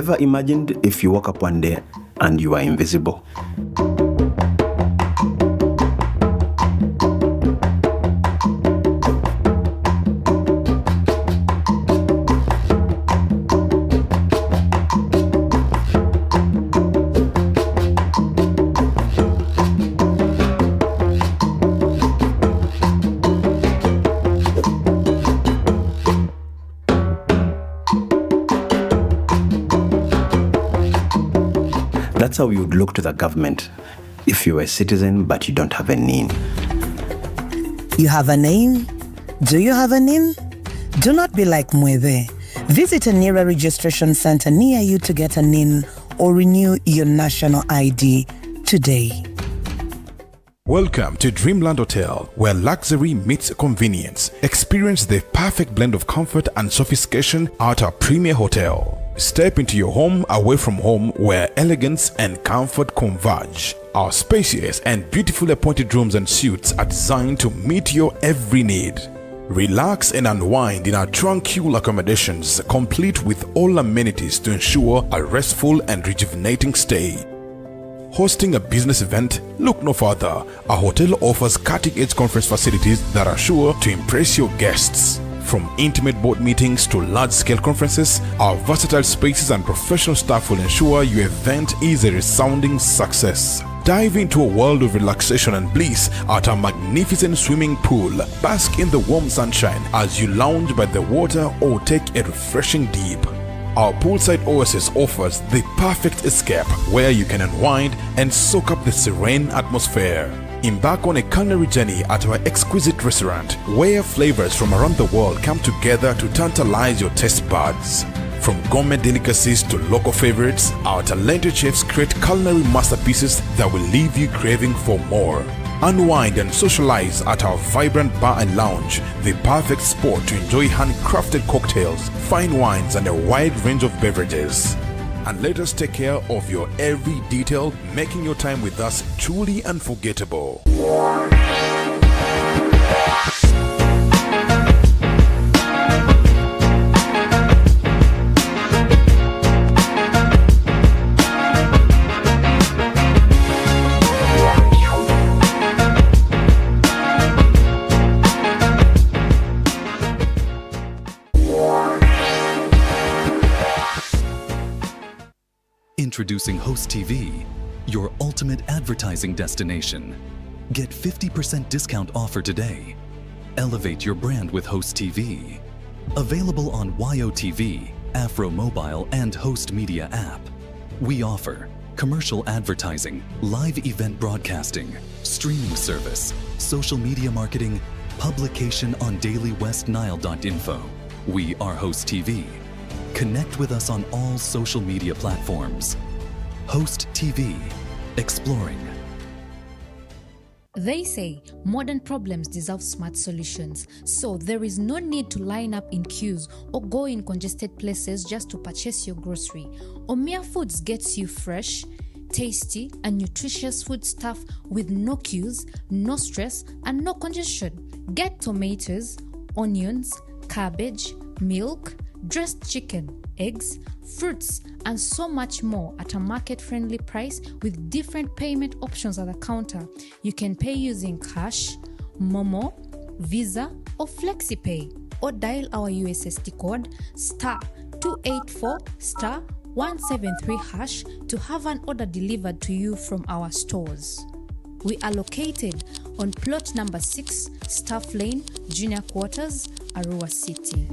ever imagined if you woke up one day and you are invisible? That's how you would look to the government if you were a citizen but you don't have a name. You have a name? Do you have a name? Do not be like Mweve. Visit a NIRA registration center near you to get a NIN or renew your national ID today. Welcome to Dreamland Hotel, where luxury meets convenience. Experience the perfect blend of comfort and sophistication at our premier hotel. Step into your home away from home, where elegance and comfort converge. Our spacious and beautifully appointed rooms and suites are designed to meet your every need. Relax and unwind in our tranquil accommodations, complete with all amenities to ensure a restful and rejuvenating stay. Hosting a business event? Look no further. Our hotel offers cutting-edge conference facilities that are sure to impress your guests. From intimate board meetings to large-scale conferences, our versatile spaces and professional staff will ensure your event is a resounding success. Dive into a world of relaxation and bliss at our magnificent swimming pool. Bask in the warm sunshine as you lounge by the water or take a refreshing dip. Our poolside oasis offers the perfect escape where you can unwind and soak up the serene atmosphere. Embark on a culinary journey at our exquisite restaurant, where flavors from around the world come together to tantalize your taste buds. From gourmet delicacies to local favorites, our talented chefs create culinary masterpieces that will leave you craving for more. Unwind and socialize at our vibrant bar and lounge, the perfect spot to enjoy handcrafted cocktails, fine wines, and a wide range of beverages. And let us take care of your every detail, making your time with us truly unforgettable. Introducing Host TV, your ultimate advertising destination. Get 50% discount offer today. Elevate your brand with Host TV. Available on YOTV, Afro Mobile, and Host Media app. We offer commercial advertising, live event broadcasting, streaming service, social media marketing, publication on dailywestnile.info. We are Host TV. Connect with us on all social media platforms. Host TV, exploring. They say modern problems deserve smart solutions, so there is no need to line up in queues or go in congested places just to purchase your grocery. Omia Foods gets you fresh, tasty, and nutritious food stuff with no queues, no stress, and no congestion. Get tomatoes, onions, cabbage, milk, dressed chicken, eggs, fruits, and so much more at a market-friendly price with different payment options at the counter. You can pay using cash, Momo, Visa, or FlexiPay, or dial our USSD code *284 *173# to have an order delivered to you from our stores. We are located on plot number 6, Staff Lane, Junior Quarters, Arua City.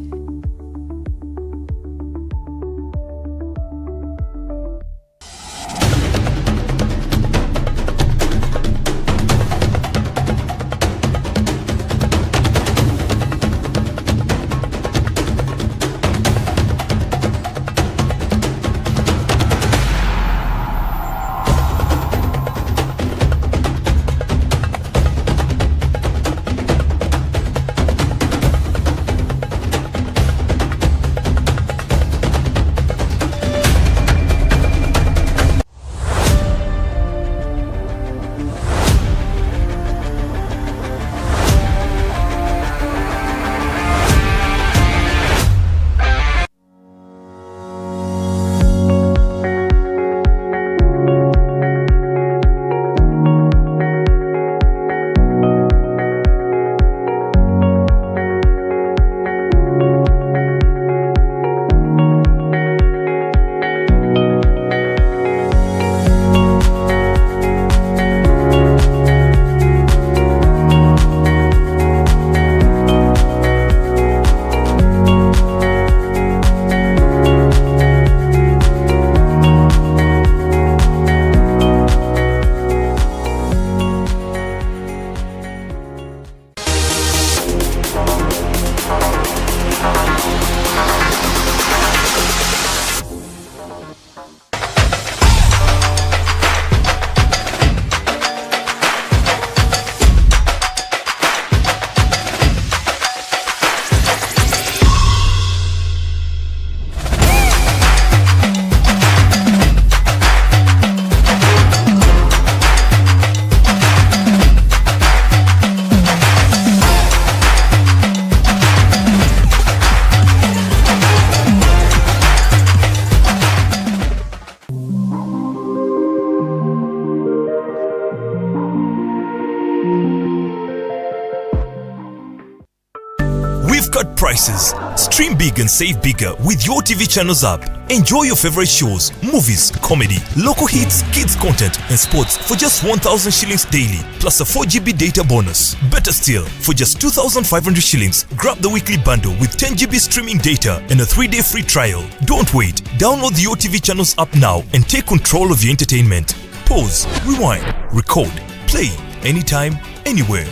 cut prices. Stream big and save bigger with your TV channels app. Enjoy your favorite shows, movies, comedy, local hits, kids content and sports for just 1,000 shillings daily plus a 4 GB data bonus. Better still, for just 2,500 shillings, grab the weekly bundle with 10 GB streaming data and a 3-day free trial. Don't wait. Download the OTV channels app now and take control of your entertainment. Pause, rewind, record, play anytime, anywhere.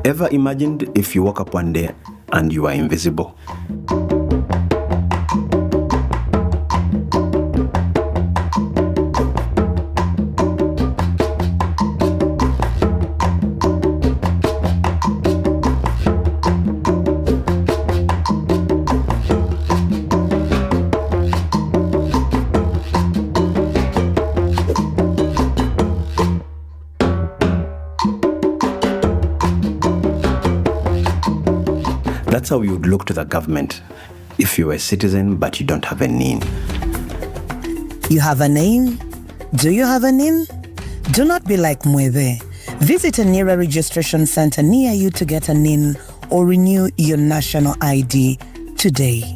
Ever imagined if you woke up one day and you are invisible? That's how you would look to the government if you were a citizen but you don't have a NIN. You have a name? Do you have a NIN? Do not be like Mweve. Visit a NIRA registration center near you to get a NIN or renew your national ID today.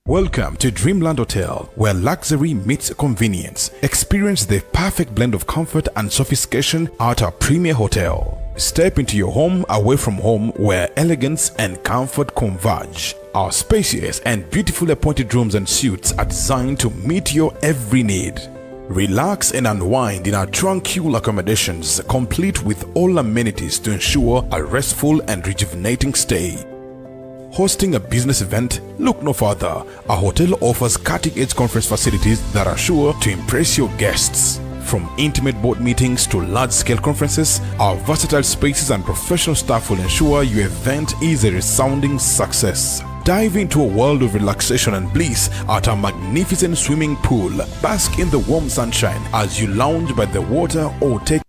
Welcome to Dreamland Hotel, where luxury meets convenience. Experience the perfect blend of comfort and sophistication at our premier hotel. Step into your home away from home, where elegance and comfort converge. Our spacious and beautiful appointed rooms and suites are designed to meet your every need. Relax and unwind in our tranquil accommodations, complete with all amenities to ensure a restful and rejuvenating stay. Hosting a business event? Look no further. Our hotel offers cutting-edge conference facilities that are sure to impress your guests. From intimate board meetings to large-scale conferences, our versatile spaces and professional staff will ensure your event is a resounding success. Dive into a world of relaxation and bliss at our magnificent swimming pool. Bask in the warm sunshine as you lounge by the water or take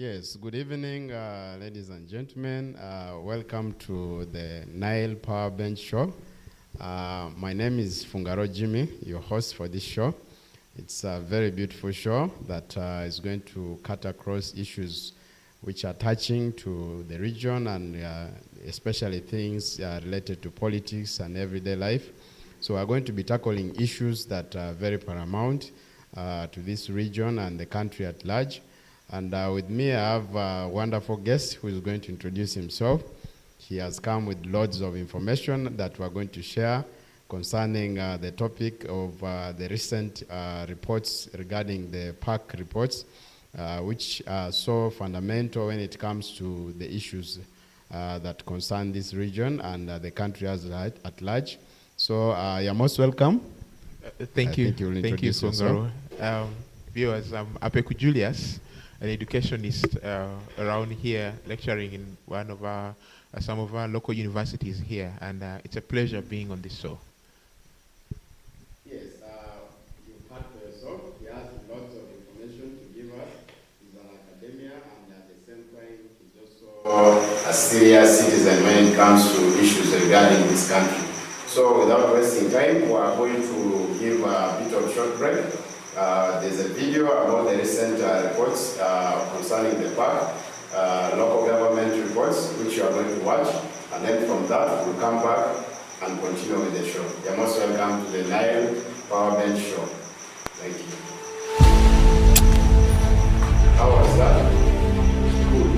Yes, good evening, ladies and gentlemen. Welcome to the Nile Power Bench Show. My name is Fungaro Jimmy, your host for this show. It's a very beautiful show that is going to cut across issues which are touching to the region and especially things related to politics and everyday life. So we're going to be tackling issues that are very paramount to this region and the country at large. And with me, I have a wonderful guest who is going to introduce himself. He has come with loads of information that we're going to share concerning the topic of the recent reports regarding the PAC reports, which are so fundamental when it comes to the issues that concern this region and the country at large. So you're most welcome. Thank you. Thank you, Fungaro. Viewers, I'm Apeku Julius, an educationist around here, lecturing in one of our some of our local universities here, and it's a pleasure being on this show. Yes, you've heard for yourself. He has lots of information to give us. He's an academia, and at the same time, he's also a serious citizen when it comes to issues regarding this country. So without wasting time, we are going to give a bit of short break. There's a video about the recent reports concerning the park, local government reports, which you are going to watch. And then from that, we'll come back and continue with the show. You're most welcome to the Nile Power Bench Show. Thank you. How was that? Cool.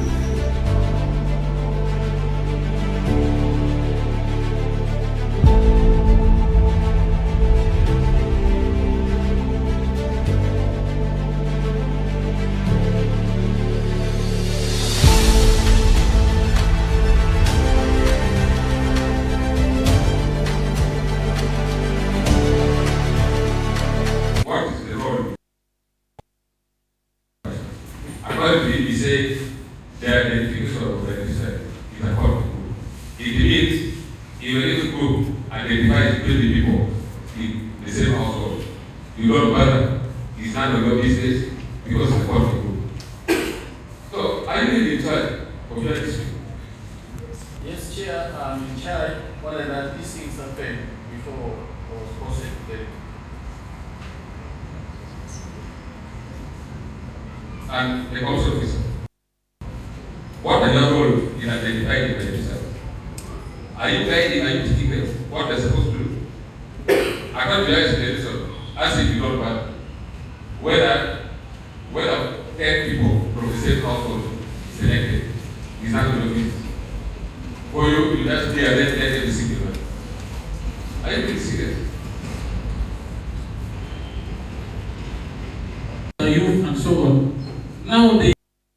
Apparently, he said their identification of registered is a call. It means if a little group identifies 20 people in the same household, you don't bother. It's none of your business because it's a call group. So, are you in charge of your district? Yes, Chair, I'm in charge. Whether that these things happened before I was posted today. And the council officer. What are your role in identifying the register? Are you guiding, are you teaching them what they're supposed to do? I can't realize the result as if you don't matter. Whether 10 people from the same household selected is not going to be. For you just be a let every single one. Are you being serious? Youth and so on. Now they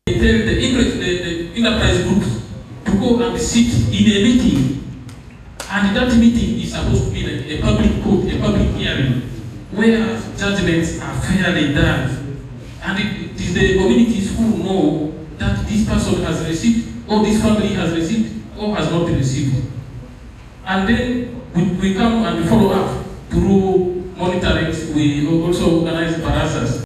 tell the enterprise groups to go and sit in a meeting, and that meeting is supposed to be like a public court, a public hearing, where judgments are fairly done, and it is the communities who know that this person has received, or this family has received, or has not received, and then we come and follow up through monitoring. We also organize barazas.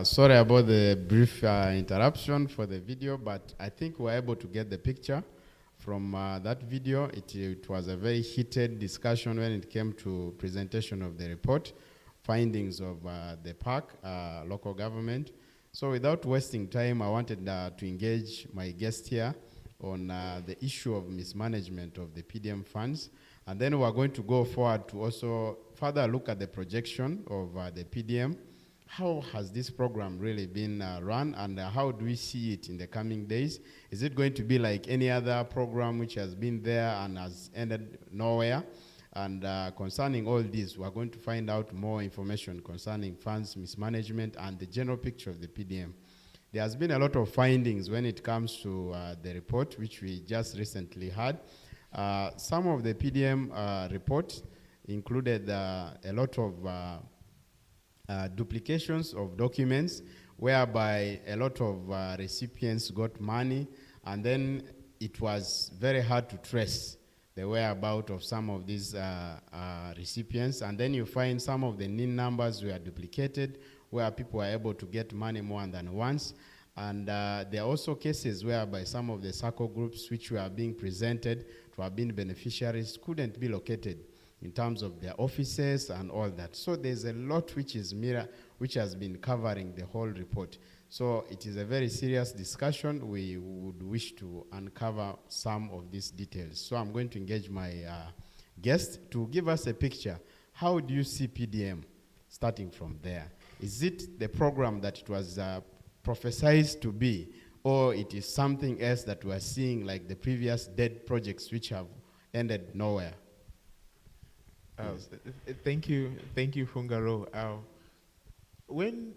Sorry about the brief interruption for the video, but I think we were able to get the picture from that video. It was a very heated discussion when it came to presentation of the report, findings of the PAC, local government. So without wasting time, I wanted to engage my guest here on the issue of mismanagement of the PDM funds. And then we're going to go forward to also further look at the projection of the PDM. How has this program really been run, and how do we see it in the coming days? Is it going to be like any other program which has been there and has ended nowhere? And concerning all this, we're going to find out more information concerning funds mismanagement and the general picture of the PDM. There has been a lot of findings when it comes to the report, which we just recently had. Some of the PDM reports included a lot of duplications of documents, whereby a lot of recipients got money, and then it was very hard to trace the whereabouts of some of these recipients. And then you find some of the NIN numbers were duplicated, where people were able to get money more than once. And there are also cases whereby some of the circle groups which were being presented, it who have been beneficiaries couldn't be located in terms of their offices and all that. So there's a lot which has been covering the whole report. So it is a very serious discussion. We would wish to uncover some of these details. So I'm going to engage my guest to give us a picture. How do you see PDM starting from there? Is it the program that it was prophesized to be, or it is something else that we are seeing like the previous dead projects which have ended nowhere? Thank you, Fungaro. When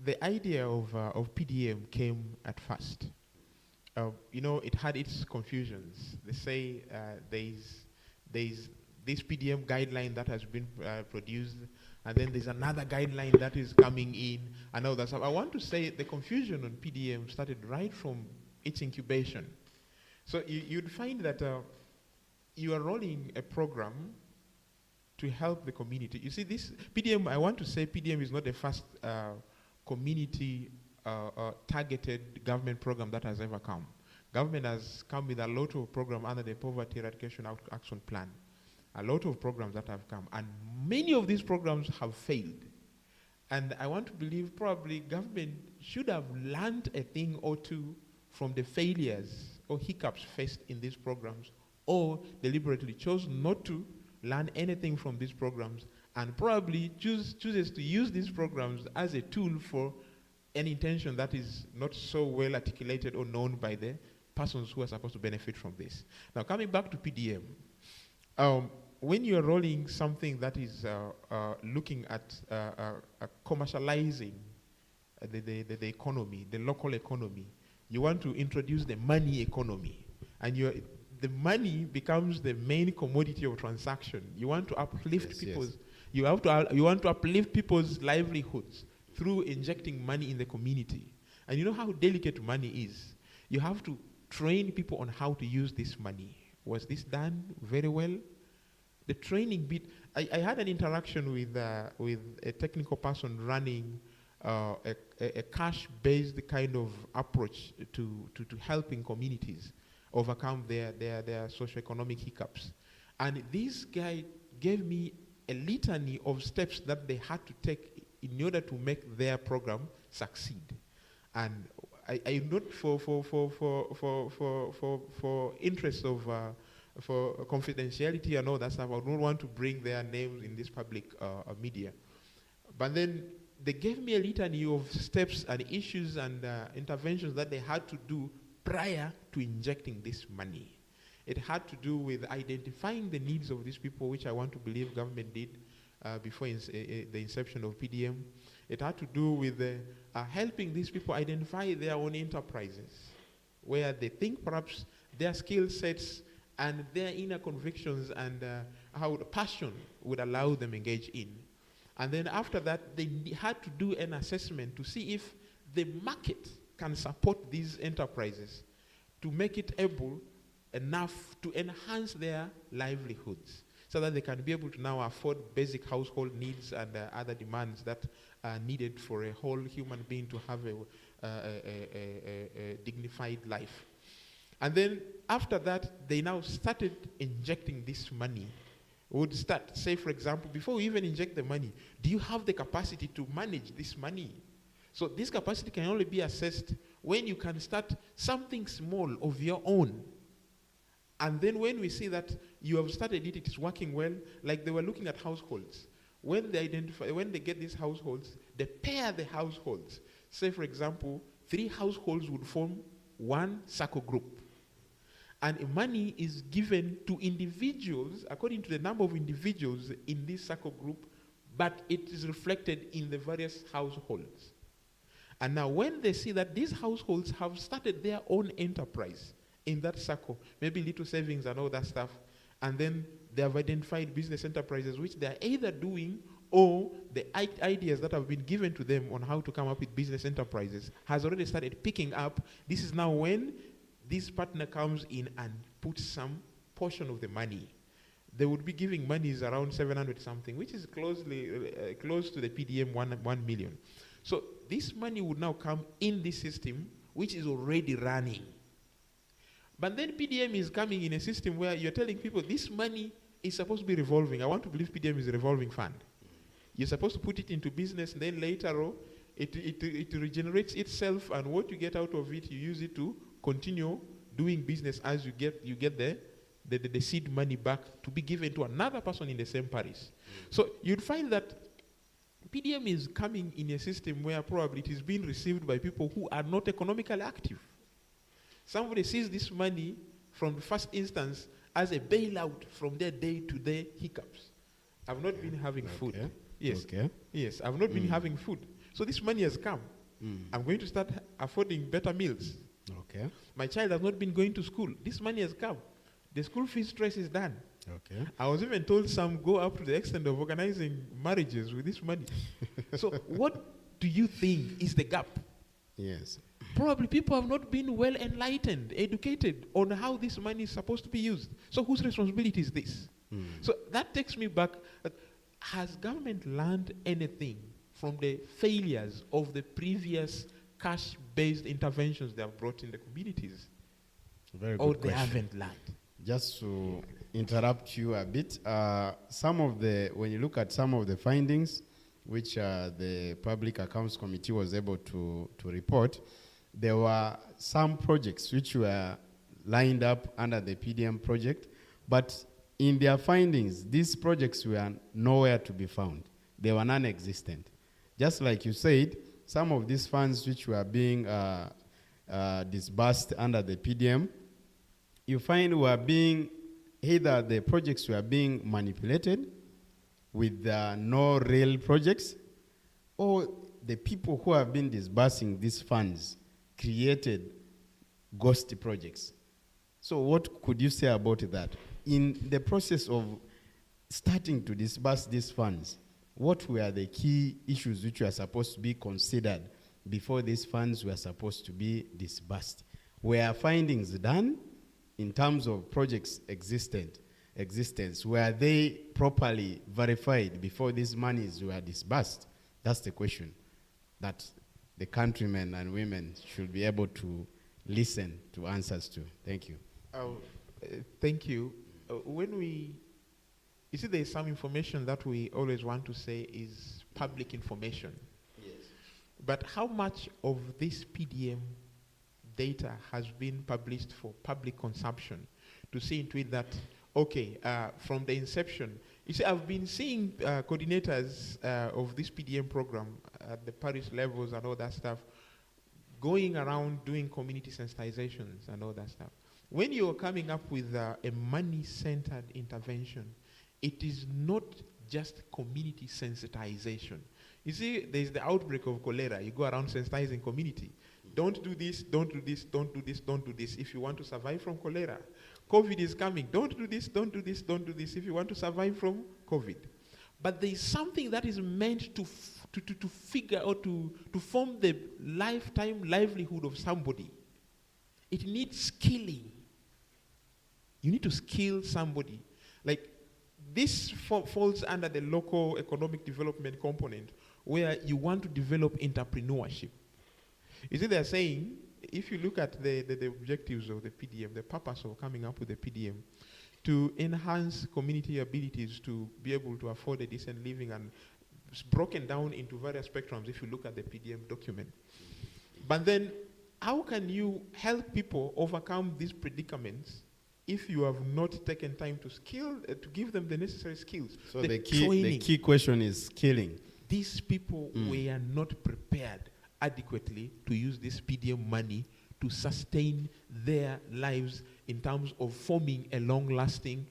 the idea of PDM came at first, it had its confusions. They say there's this PDM guideline that has been produced, and then there's another guideline that is coming in, and all that stuff. I want to say the confusion on PDM started right from its incubation. So you'd find that you are rolling a program to help the community. You see, this PDM, I want to say PDM is not the first community targeted government program that has ever come. Government has come with a lot of programs under the Poverty Eradication Action Plan. A lot of programs that have come, and many of these programs have failed. And I want to believe probably government should have learned a thing or two from the failures or hiccups faced in these programs, or deliberately chose not to learn anything from these programs, and probably chooses to use these programs as a tool for an intention that is not so well articulated or known by the persons who are supposed to benefit from this. Now, coming back to PDM, when you're rolling something that is looking at commercializing the economy, the local economy, you want to introduce the money economy, and the money becomes the main commodity of transaction. You want to uplift you want to uplift people's livelihoods through injecting money in the community. And you know how delicate money is. You have to train people on how to use this money. Was this done very well? The training bit, I had an interaction with a technical person running a cash-based kind of approach to helping communities overcome their socioeconomic hiccups. And this guy gave me a litany of steps that they had to take in order to make their program succeed. And I note for interest of for confidentiality and all that stuff, I don't want to bring their names in this public media. But then they gave me a litany of steps and issues and interventions that they had to do prior to injecting this money. It had to do with identifying the needs of these people, which I want to believe government did before the inception of PDM. It had to do with helping these people identify their own enterprises, where they think perhaps their skill sets and their inner convictions and how passion would allow them engage in. And then after that, they had to do an assessment to see if the market can support these enterprises to make it able enough to enhance their livelihoods so that they can be able to now afford basic household needs and other demands that are needed for a whole human being to have a dignified life. And then after that, they now started injecting this money. Would start, say for example, before we even inject the money, do you have the capacity to manage this money? So this capacity can only be assessed when you can start something small of your own. And then when we see that you have started it is working well, like they were looking at households. When they get these households, they pair the households. Say for example, 3 households would form one circle group. And money is given to individuals according to the number of individuals in this circle group, but it is reflected in the various households. And now when they see that these households have started their own enterprise in that circle, maybe little savings and all that stuff, and then they have identified business enterprises which they are either doing, or the ideas that have been given to them on how to come up with business enterprises has already started picking up. This is now when this partner comes in and puts some portion of the money. They would be giving monies around 700 something, which is close to the PDM 1 million. So this money would now come in this system, which is already running. But then PDM is coming in a system where you're telling people this money is supposed to be revolving. I want to believe PDM is a revolving fund. You're supposed to put it into business, and then later on, it regenerates itself, and what you get out of it, you use it to continue doing business as you get the seed money back to be given to another person in the same parish. So you'd find that PDM is coming in a system where probably it is being received by people who are not economically active. Somebody sees this money from the first instance as a bailout from their day-to-day hiccups. I've not been having food. Yes. Yes, I've not been having food. So this money has come. I'm going to start affording better meals. Okay. My child has not been going to school. This money has come. The school fees stress is done. Okay. I was even told some go up to the extent of organizing marriages with this money. So what do you think is the gap? Yes. Probably people have not been well enlightened, educated on how this money is supposed to be used. So whose responsibility is this? So that takes me back. Has government learned anything from the failures of the previous cash-based interventions they have brought in the communities? Very good or question. They haven't learned? Just to interrupt you a bit, when you look at some of the findings which the Public Accounts Committee was able to report, there were some projects which were lined up under the PDM project, but in their findings, these projects were nowhere to be found. They were non-existent. Just like you said, some of these funds which were being disbursed under the PDM, you find were being, either the projects were being manipulated with no real projects, or the people who have been disbursing these funds created ghost projects. So what could you say about that? In the process of starting to disburse these funds, what were the key issues which were supposed to be considered before these funds were supposed to be disbursed? Were findings done in terms of projects existence? Were they properly verified before these monies were disbursed? That's the question that the countrymen and women should be able to listen to answers to. Thank you. Thank you. You see, there's some information that we always want to say is public information. Yes. But how much of this PDM data has been published for public consumption to see into it that, okay, from the inception, you see, I've been seeing coordinators of this PDM program at the parish levels and all that stuff going around doing community sensitizations and all that stuff. When you're coming up with a money-centered intervention, it is not just community sensitization. You see, there's the outbreak of cholera. You go around sensitizing community. Don't do this, don't do this, don't do this, don't do this if you want to survive from cholera. COVID is coming. Don't do this, don't do this, don't do this if you want to survive from COVID. But there is something that is meant to figure out, to form the lifetime livelihood of somebody. It needs skilling. You need to skill somebody. Like, this falls under the local economic development component, where you want to develop entrepreneurship. You see, they're saying, if you look at the objectives of the PDM, the purpose of coming up with the PDM, to enhance community abilities to be able to afford a decent living, and it's broken down into various spectrums if you look at the PDM document. But then, how can you help people overcome these predicaments if you have not taken time to give them the necessary skills? So the key question is skilling. These people were not prepared adequately to use this PDM money to sustain their lives in terms of forming a long-lasting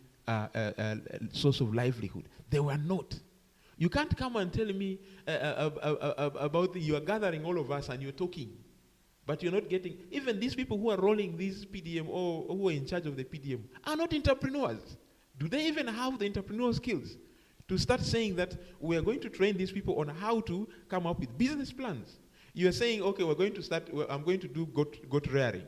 source of livelihood. They were not. You can't come and tell me about you are gathering all of us and you're talking, but you're not getting. Even these people who are rolling these PDM or who are in charge of the PDM are not entrepreneurs. Do they even have the entrepreneurial skills to start saying that we are going to train these people on how to come up with business plans? You are saying, okay, I'm going to do goat rearing.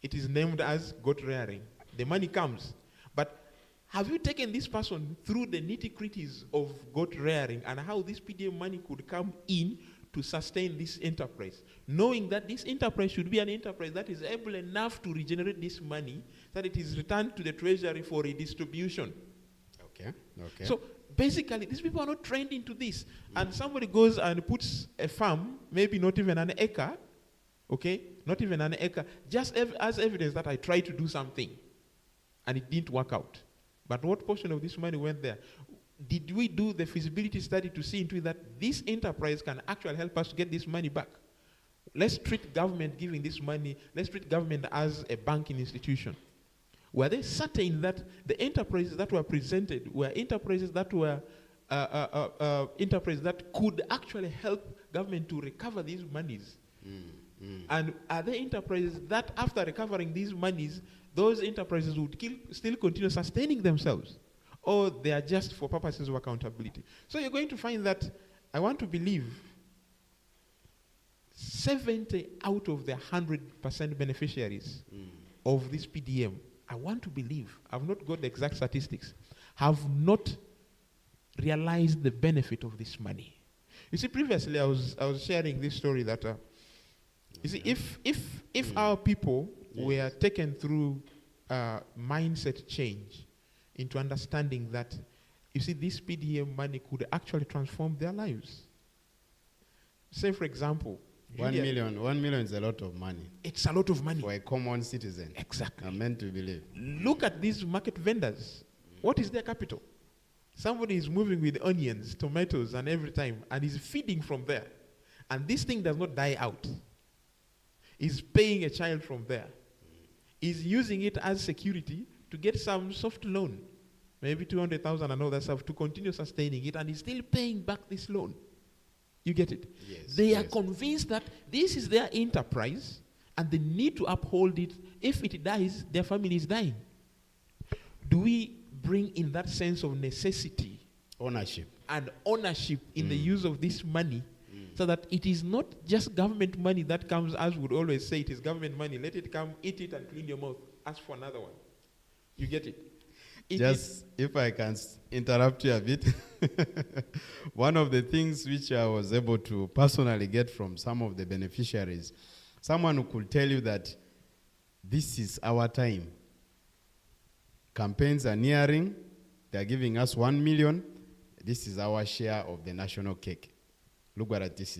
It is named as goat rearing. The money comes. But have you taken this person through the nitty-gritties of goat rearing and how this PDM money could come in to sustain this enterprise, knowing that this enterprise should be an enterprise that is able enough to regenerate this money, that it is returned to the treasury for redistribution. Okay. So basically, these people are not trained into this. And somebody goes and puts a farm, maybe not even an acre, okay? Not even an acre, just as evidence that I tried to do something and it didn't work out. But what portion of this money went there? Did we do the feasibility study to see into that this enterprise can actually help us to get this money back? Let's treat government giving this money, let's treat government as a banking institution. Were they certain that the enterprises that were presented were enterprises that were enterprises that could actually help government to recover these monies? And are there enterprises that after recovering these monies, those enterprises would still continue sustaining themselves? Or they are just for purposes of accountability? So you're going to find that, I want to believe, 70 out of the 100% beneficiaries of this PDM, I want to believe, I've not got the exact statistics, have not realized the benefit of this money. You see, previously I was sharing this story that, you see, if our people were taken through mindset change into understanding that, you see, this PDM money could actually transform their lives. Say, for example, 1 million is a lot of money. It's a lot of money. For a common citizen. Exactly. I'm meant to believe. Look at these market vendors. What is their capital? Somebody is moving with onions, tomatoes, and every time, and is feeding from there. And this thing does not die out. Is paying a child from there. Is using it as security to get some soft loan, maybe 200,000 and all that stuff, to continue sustaining it, and is still paying back this loan. You get it? Yes. They are convinced that this is their enterprise, and they need to uphold it. If it dies, their family is dying. Do we bring in that sense of necessity, ownership, and ownership in the use of this money, so that it is not just government money that comes, as would always say, it is government money, let it come, eat it and clean your mouth, ask for another one. You get it? If I can interrupt you a bit, one of the things which I was able to personally get from some of the beneficiaries, someone who could tell you that this is our time. Campaigns are nearing, they are giving us 1 million, this is our share of the national cake. Look at this.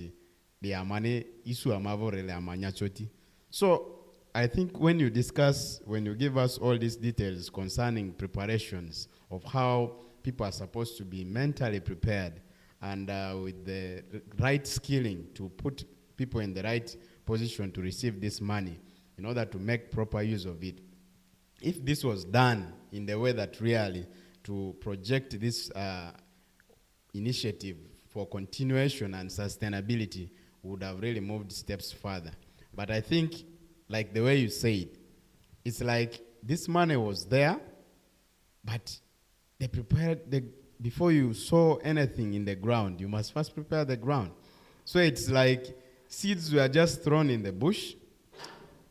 So I think when you give us all these details concerning preparations of how people are supposed to be mentally prepared and with the right skilling to put people in the right position to receive this money in order to make proper use of it. If this was done in the way that really to project this initiative for continuation and sustainability, would have really moved steps further. But I think, like the way you said, it's like this money was there, but they prepared before you sow anything in the ground, you must first prepare the ground. So it's like seeds were just thrown in the bush.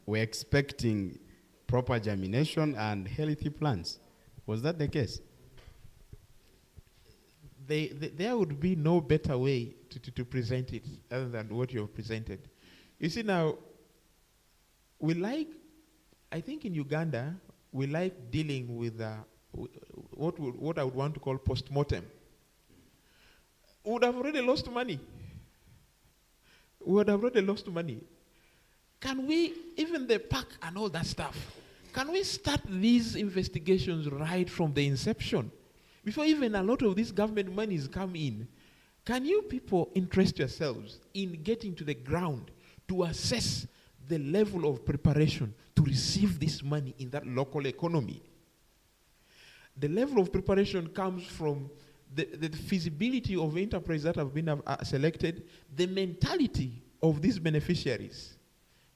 We're expecting proper germination and healthy plants. Was that the case? There would be no better way to present it other than what you have presented. You see now, I think in Uganda, we like dealing with what I would want to call post-mortem. We would have already lost money. Can we, even the park and all that stuff, can we start these investigations right from the inception? Before even a lot of these government monies come in, can you people interest yourselves in getting to the ground to assess the level of preparation to receive this money in that local economy? The level of preparation comes from the feasibility of enterprise that have been selected, the mentality of these beneficiaries.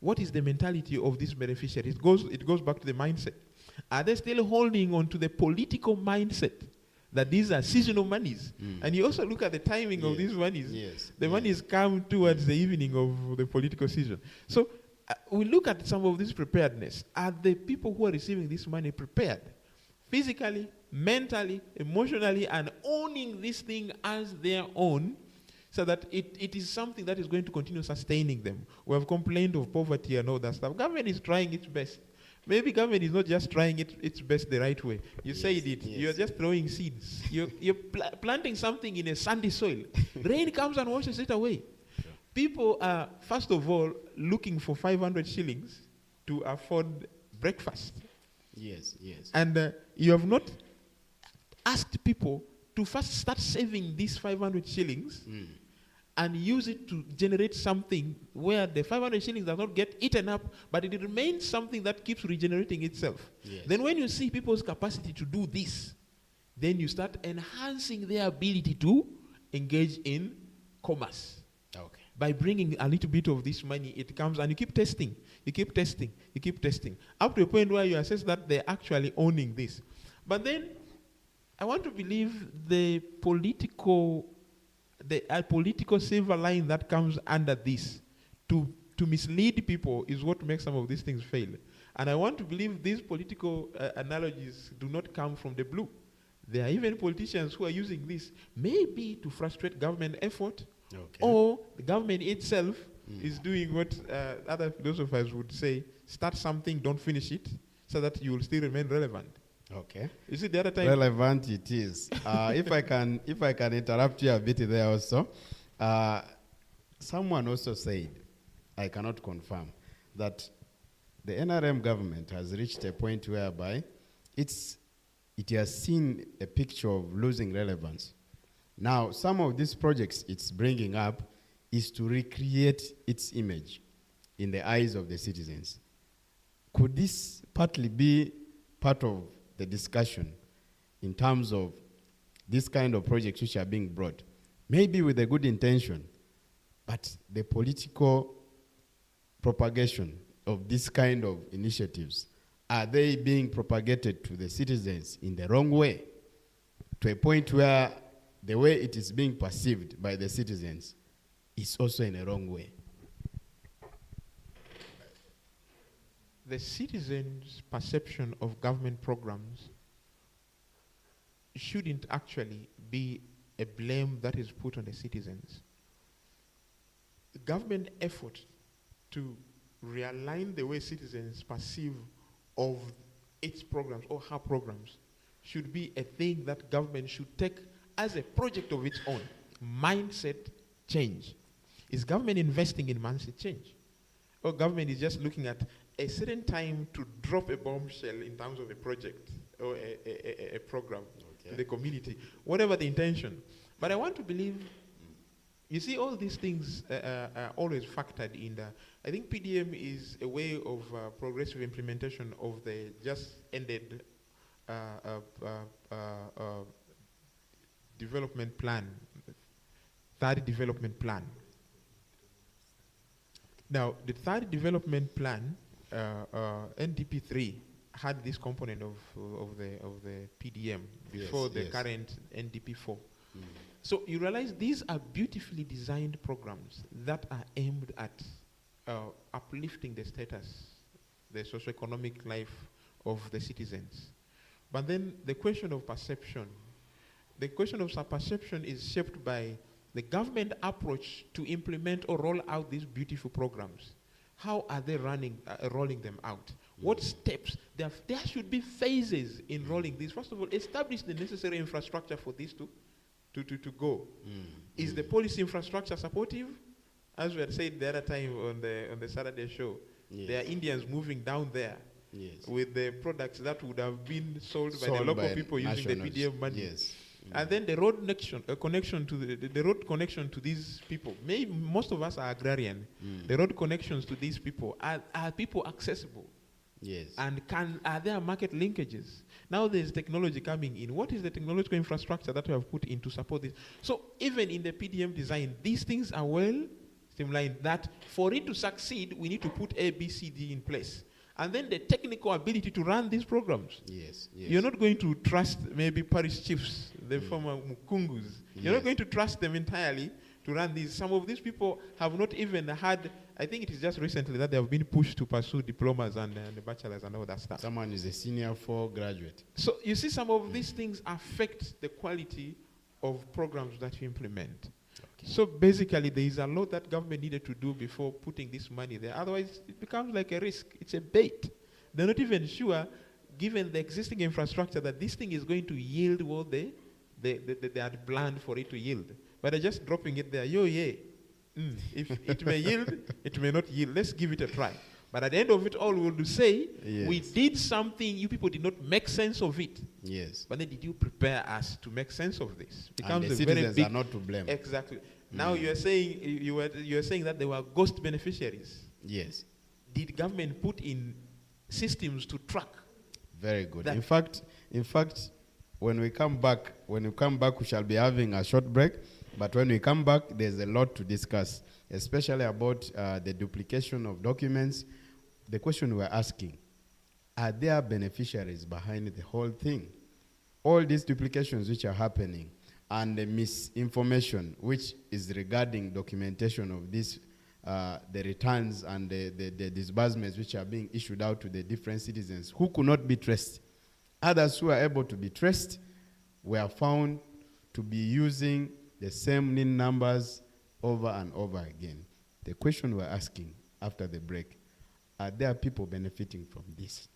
What is the mentality of these beneficiaries? It goes back to the mindset. Are they still holding on to the political mindset that these are seasonal monies? And you also look at the timing of these monies. The monies come towards the evening of the political season. So we look at some of this preparedness. Are the people who are receiving this money prepared? Physically, mentally, emotionally, and owning this thing as their own, so that it is something that is going to continue sustaining them. We have complained of poverty and all that stuff. Government is trying its best. Maybe government is not just trying its best the right way. You said it. Yes. You're just throwing seeds. You're planting something in a sandy soil. Rain comes and washes it away. Sure. People are, first of all, looking for 500 shillings to afford breakfast. Yes, yes. And you have not asked people to first start saving these 500 shillings and use it to generate something where the 500 shillings does not get eaten up, but it remains something that keeps regenerating itself. Yes. Then when you see people's capacity to do this, then you start enhancing their ability to engage in commerce. Okay. By bringing a little bit of this money, it comes and you keep testing, you keep testing, you keep testing, up to a point where you assess that they're actually owning this. But then, I want to believe the political silver line that comes under this to mislead people is what makes some of these things fail. And I want to believe these political analogies do not come from the blue. There are even politicians who are using this maybe to frustrate government effort, or the government itself is doing what other philosophers would say, start something, don't finish it, so that you will still remain relevant. Okay. You see, the other time relevant it is. If I can interrupt you a bit there also. Someone also said, I cannot confirm, that the NRM government has reached a point whereby it has seen a picture of losing relevance. Now, some of these projects it's bringing up is to recreate its image in the eyes of the citizens. Could this partly be part of the discussion in terms of this kind of projects which are being brought, maybe with a good intention, but the political propagation of this kind of initiatives, are they being propagated to the citizens in the wrong way, to a point where the way it is being perceived by the citizens is also in a wrong way? The citizens' perception of government programs shouldn't actually be a blame that is put on the citizens. The government effort to realign the way citizens perceive of its programs or her programs should be a thing that government should take as a project of its own. Mindset change. Is government investing in mindset change? Or government is just looking at a certain time to drop a bombshell in terms of a project or a program to the community, whatever the intention. But I want to believe, you see, all these things are always factored in. I think PDM is a way of progressive implementation of the just ended development plan, third development plan. Now, the third development plan, NDP3, had this component of the PDM before the current NDP4. So you realize these are beautifully designed programs that are aimed at uplifting the status, the socioeconomic life of the citizens. But then the question of perception, is shaped by the government approach to implement or roll out these beautiful programs. How are they rolling them out? What steps? There should be phases in rolling these. First of all, establish the necessary infrastructure for this to go. Is the policy infrastructure supportive? As we had said the other time on the Saturday show, there are Indians moving down there with the products that would have been sold by the local people using the PDM money. And then the road connection to the road connection to these people. Maybe most of us are agrarian. The road connections to these people, are people accessible? Yes. And are there market linkages? Now there's technology coming in. What is the technological infrastructure that we have put in to support this? So even in the PDM design, these things are well streamlined, that for it to succeed, we need to put A, B, C, D in place. And then the technical ability to run these programs. Yes. You're not going to trust maybe parish chiefs, the former Mukungus. You're not going to trust them entirely to run these. Some of these people have not even had, I think it is just recently that they have been pushed to pursue diplomas and the bachelors and all that stuff. Someone is a senior 4 graduate. So you see, some of these things affect the quality of programs that you implement. Okay. So basically, there is a lot that government needed to do before putting this money there. Otherwise, it becomes like a risk. It's a bait. They're not even sure, given the existing infrastructure, that this thing is going to yield what they had planned for it to yield. But they're just dropping it there. If it may yield, it may not yield. Let's give it a try. But at the end of it all, we will say, we did something, you people did not make sense of it. Yes. But then did you prepare us to make sense of this? It becomes and the a very citizens big, are not to blame. Exactly. Now you are saying you are saying that there were ghost beneficiaries. Yes. Did government put in systems to track? Very good. That. In fact, when we come back, we shall be having a short break. But when we come back, there's a lot to discuss, especially about the duplication of documents. The question we're asking, are there beneficiaries behind the whole thing? All these duplications which are happening and the misinformation which is regarding documentation of this, the returns and the disbursements which are being issued out to the different citizens who could not be traced. Others who are able to be traced were found to be using the same NIN numbers over and over again. The question we're asking after the break, are there people benefiting from this?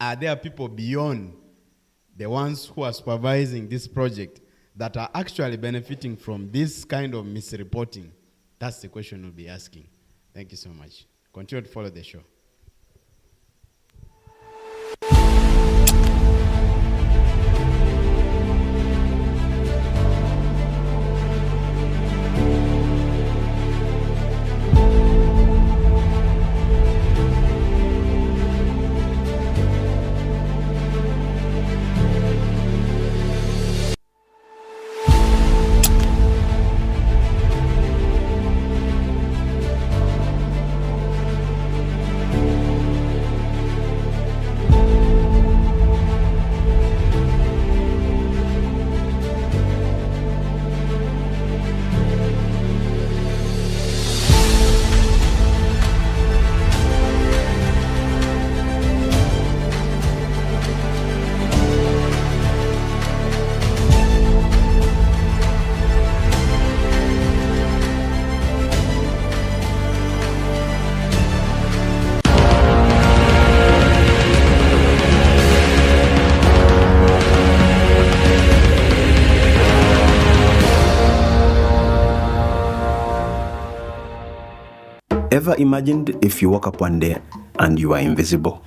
Are there people beyond the ones who are supervising this project that are actually benefiting from this kind of misreporting? That's the question we'll be asking. Thank you so much. Continue to follow the show. Ever imagined if you woke up one day and you are invisible?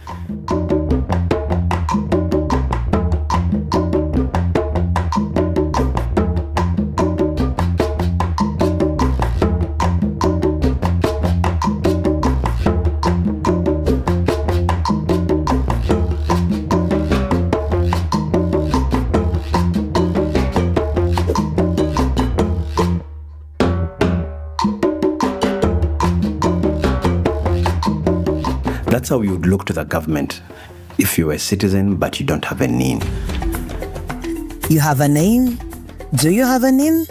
That's how you would look to the government if you were a citizen but you don't have a NIN. You have a name? Do you have a NIN?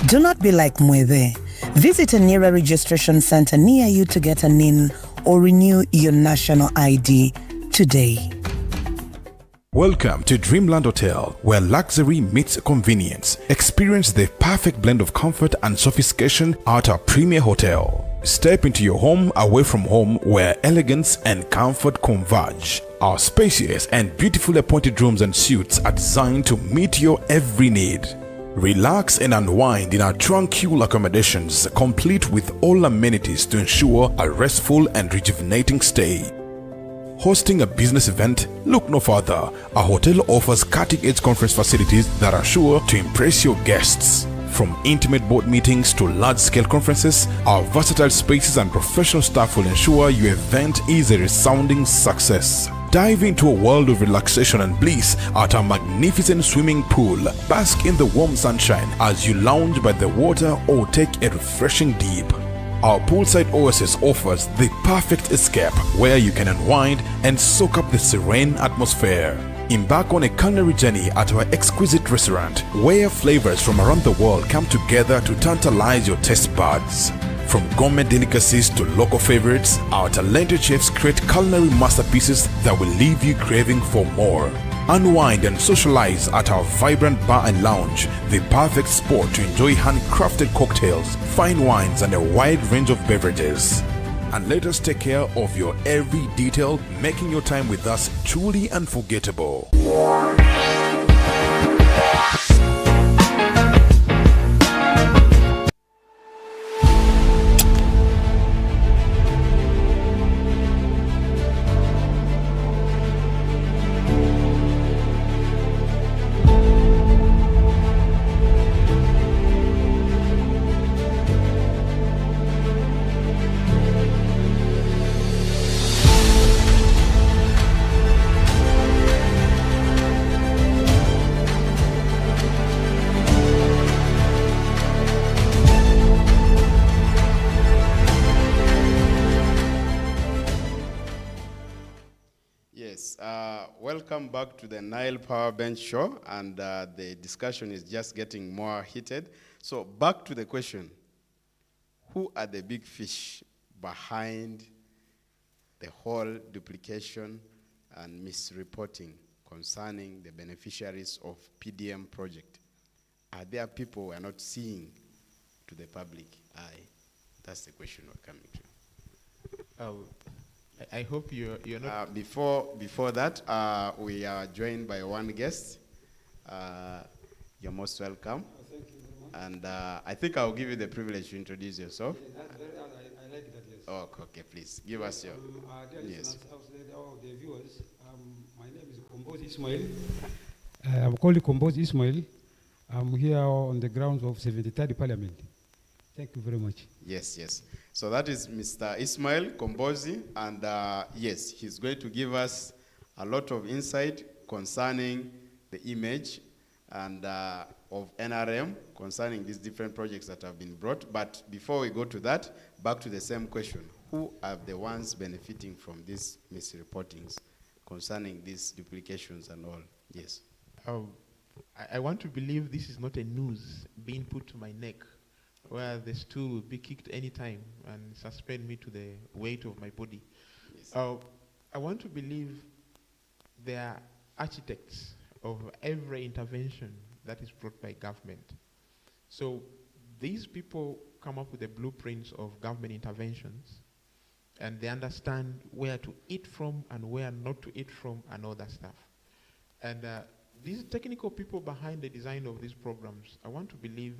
Do not be like Mweve. Visit a NIRA registration center near you to get a NIN or renew your national ID today. Welcome to Dreamland Hotel, where luxury meets convenience. Experience the perfect blend of comfort and sophistication at our premier hotel. Step into your home away from home, where elegance and comfort converge. Our spacious and beautifully appointed rooms and suites are designed to meet your every need. Relax and unwind in our tranquil accommodations, complete with all amenities to ensure a restful and rejuvenating stay. Hosting a business event? Look no further. Our hotel offers cutting-edge conference facilities that are sure to impress your guests. From intimate board meetings to large-scale conferences, our versatile spaces and professional staff will ensure your event is a resounding success. Dive into a world of relaxation and bliss at our magnificent swimming pool. Bask in the warm sunshine as you lounge by the water or take a refreshing dip. Our poolside oasis offers the perfect escape where you can unwind and soak up the serene atmosphere. Embark on a culinary journey at our exquisite restaurant, where flavors from around the world come together to tantalize your taste buds. From gourmet delicacies to local favorites, our talented chefs create culinary masterpieces that will leave you craving for more. Unwind and socialize at our vibrant bar and lounge, the perfect spot to enjoy handcrafted cocktails, fine wines, and a wide range of beverages. And let us take care of your every detail, making your time with us truly unforgettable. Welcome back to the Nile Power Bench show, and the discussion is just getting more heated. So back to the question, who are the big fish behind the whole duplication and misreporting concerning the beneficiaries of PDM project? Are there people we are not seeing to the public eye? That's the question we're coming to. I hope you're not... Before that, we are joined by one guest. You're most welcome. Thank you very much. And I think I'll give you the privilege to introduce yourself. I like that, yes. Oh, okay, please. Give us your... Yes. All the viewers, my name is Kombozi Ismail. I'm called Kombozi Ismail. I'm here on the grounds of 73rd Parliament. Thank you very much. Yes. So that is Mr. Ismail Kombozi, and yes, he's going to give us a lot of insight concerning the image and of NRM concerning these different projects that have been brought. But before we go to that, back to the same question. Who are the ones benefiting from these misreportings concerning these duplications and all? Yes. I want to believe this is not a noose being put to my neck, where the stool will be kicked anytime and suspend me to the weight of my body. Yes. I want to believe they are architects of every intervention that is brought by government. So these people come up with the blueprints of government interventions, and they understand where to eat from and where not to eat from and all that stuff. And these technical people behind the design of these programs, I want to believe,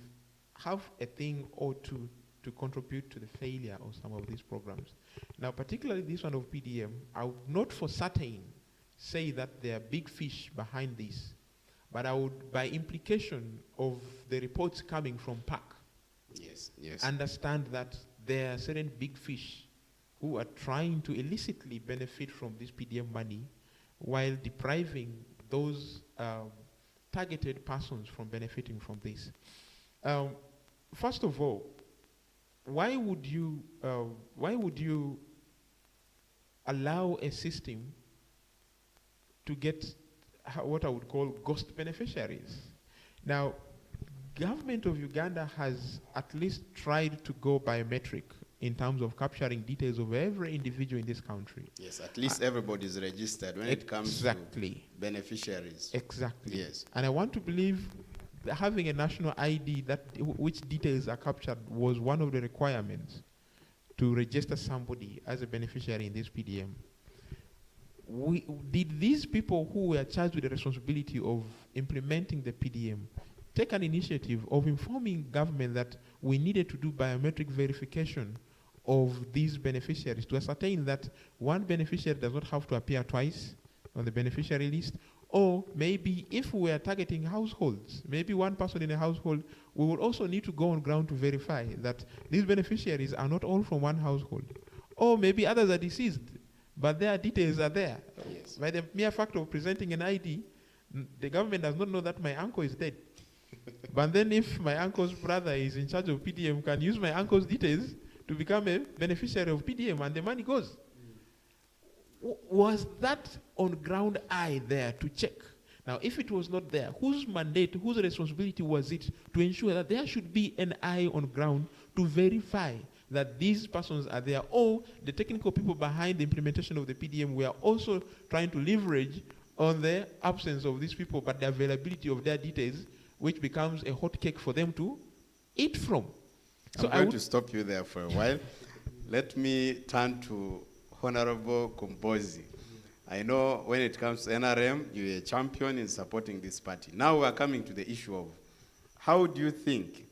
have a thing or two to contribute to the failure of some of these programs. Now, particularly this one of PDM, I would not for certain say that there are big fish behind this, but I would, by implication of the reports coming from PAC, understand that there are certain big fish who are trying to illicitly benefit from this PDM money while depriving those targeted persons from benefiting from this. First of all, why would you allow a system to get what I would call ghost beneficiaries? Now, government of Uganda has at least tried to go biometric in terms of capturing details of every individual in this country. Yes, at least everybody is registered when it comes to beneficiaries. Exactly. Yes. And I want to believe that having a national ID that which details are captured was one of the requirements to register somebody as a beneficiary in this PDM. Did these people who were charged with the responsibility of implementing the PDM take an initiative of informing government that we needed to do biometric verification of these beneficiaries to ascertain that one beneficiary does not have to appear twice on the beneficiary list? Or maybe if we are targeting households, maybe one person in a household, we will also need to go on ground to verify that these beneficiaries are not all from one household. Or maybe others are deceased, but their details are there. Yes. By the mere fact of presenting an ID, the government does not know that my uncle is dead. But then if my uncle's brother is in charge of PDM, can use my uncle's details to become a beneficiary of PDM, and the money goes. Was that on ground eye there to check? Now, if it was not there, whose mandate, whose responsibility was it to ensure that there should be an eye on ground to verify that these persons are there, or the technical people behind the implementation of the PDM were also trying to leverage on the absence of these people, but the availability of their details, which becomes a hot cake for them to eat from. I'm going to stop you there for a while. Let me turn to Honorable Kombozi. I know when it comes to NRM, you're a champion in supporting this party. Now we're coming to the issue of how do you think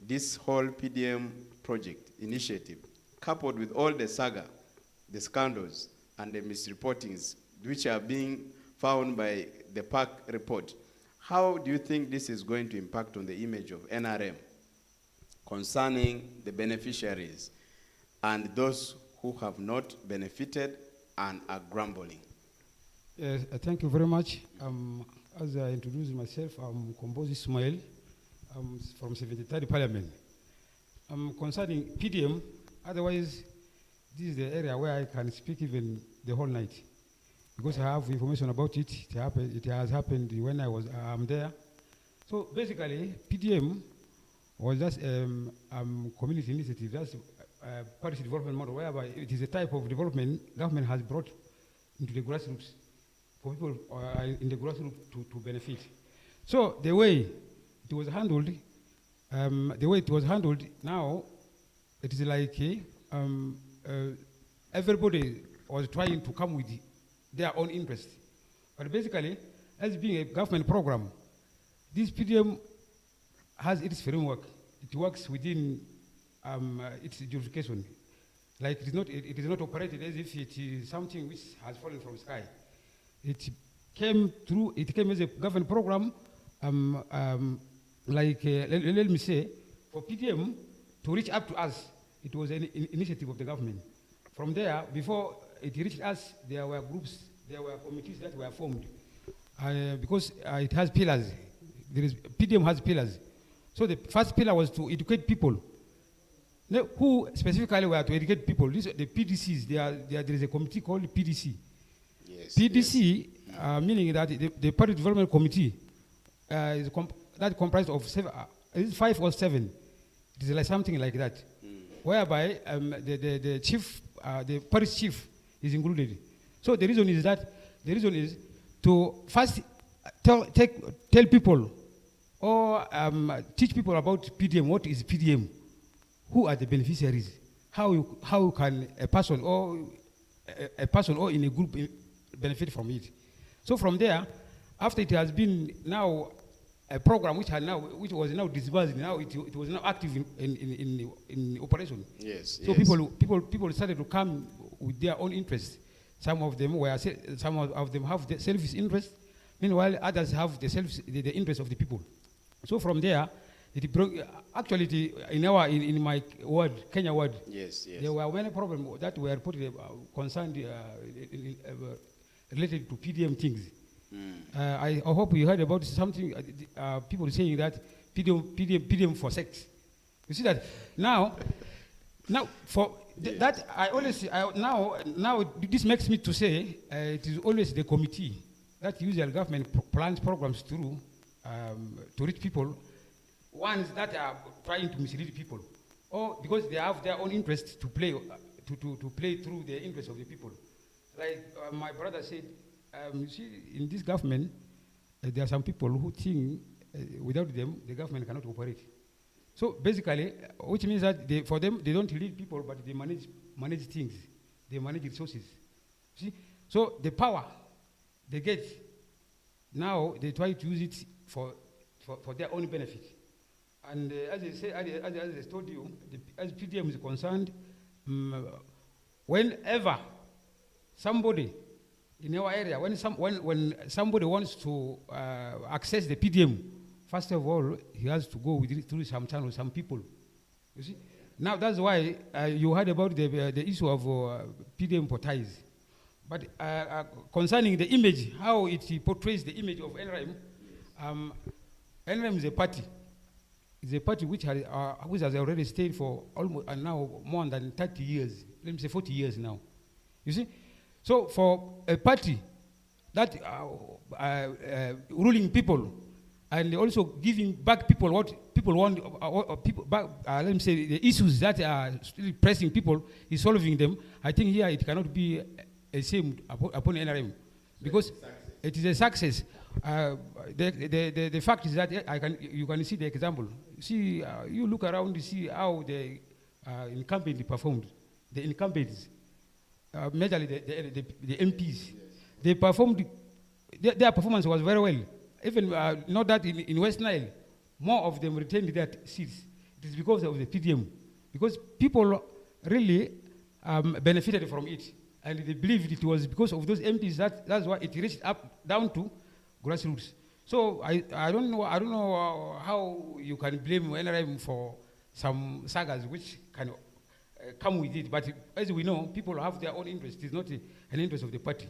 this whole PDM project initiative, coupled with all the saga, the scandals, and the misreportings which are being found by the PAC report, how do you think this is going to impact on the image of NRM concerning the beneficiaries and those who have not benefited and are grumbling? Yes, thank you very much. As I introduce myself, I'm Kombozi Ismail. I'm from 73rd Parliament. Concerning PDM, otherwise, this is the area where I can speak even the whole night, because I have information about it. It has happened when I'm there. So basically, PDM was just community initiative. That's parish development model, whereby it is a type of development government has brought into the grassroots for people in the grassroots to benefit. So the way it was handled, now, it is like everybody was trying to come with their own interest. But basically, as being a government program, this PDM has its framework. It works within its jurisdiction. Like it is not operated as if it is something which has fallen from the sky. It came as a government program, let me say, for PDM to reach up to us. It was an initiative of the government. From there, before it reached us, there were groups, there were committees that were formed. Because it has pillars. PDM has pillars. So the first pillar was to educate people. Now, who specifically were to educate people? The PDCs, there is a committee called PDC. Yes, PDC, yes. Meaning that the Party Development Committee is that comprised of 5 or 7. It is like something like that, whereby the chief, the parish chief is included. So the reason is to first tell people or teach people about PDM. What is PDM? Who are the beneficiaries? How can a person or in a group benefit from it? So from there, after it has been now a program which was now disbursed, now it was now active in operation. Yes. So yes. People started to come with their own interests. Some of them have the selfish interest. Meanwhile, others have the interest of the people. So from there, it broke. Actually, in my ward, Kenya ward, yes. There were many problems that were concerned related to PDM things. I hope you heard about something. People saying that PDM for sex. You see that now for that I always now this makes me to say it is always the committee that usual government plans programs through to reach people. Ones that are trying to mislead people, or because they have their own interests to play through the interests of the people. Like my brother said, you see, in this government, there are some people who think without them, the government cannot operate. So basically, which means that for them, they don't lead people, but they manage things. They manage resources. See? So the power they get, now they try to use it for their own benefit. And as I told you, as PDM is concerned, whenever somebody in our area, when somebody wants to access the PDM, first of all, he has to go through some channels, some people. You see? Now that's why you heard about the issue of PDM portals. But concerning the image, how it portrays the image of NRM, NRM is a party. It's a party which has already stayed for almost now more than 30 years. Let me say 40 years now. You see? So for a party that ruling people and also giving back people what people want, let me say the issues that are still pressing people, is solving them. I think here it cannot be ashamed upon NRM, because it is a success. The fact is that you can see the example. See, you look around, you see how the incumbent performed. The incumbents, majorly the MPs, they performed. Their performance was very well. Even not that in West Nile, more of them retained their seats. It is because of the PDM, because people really benefited from it, and they believed it was because of those MPs that's why it reached down to grassroots. So I don't know how you can blame NRM for some sagas which can come with it. But as we know, people have their own interest. It's not an interest of the party.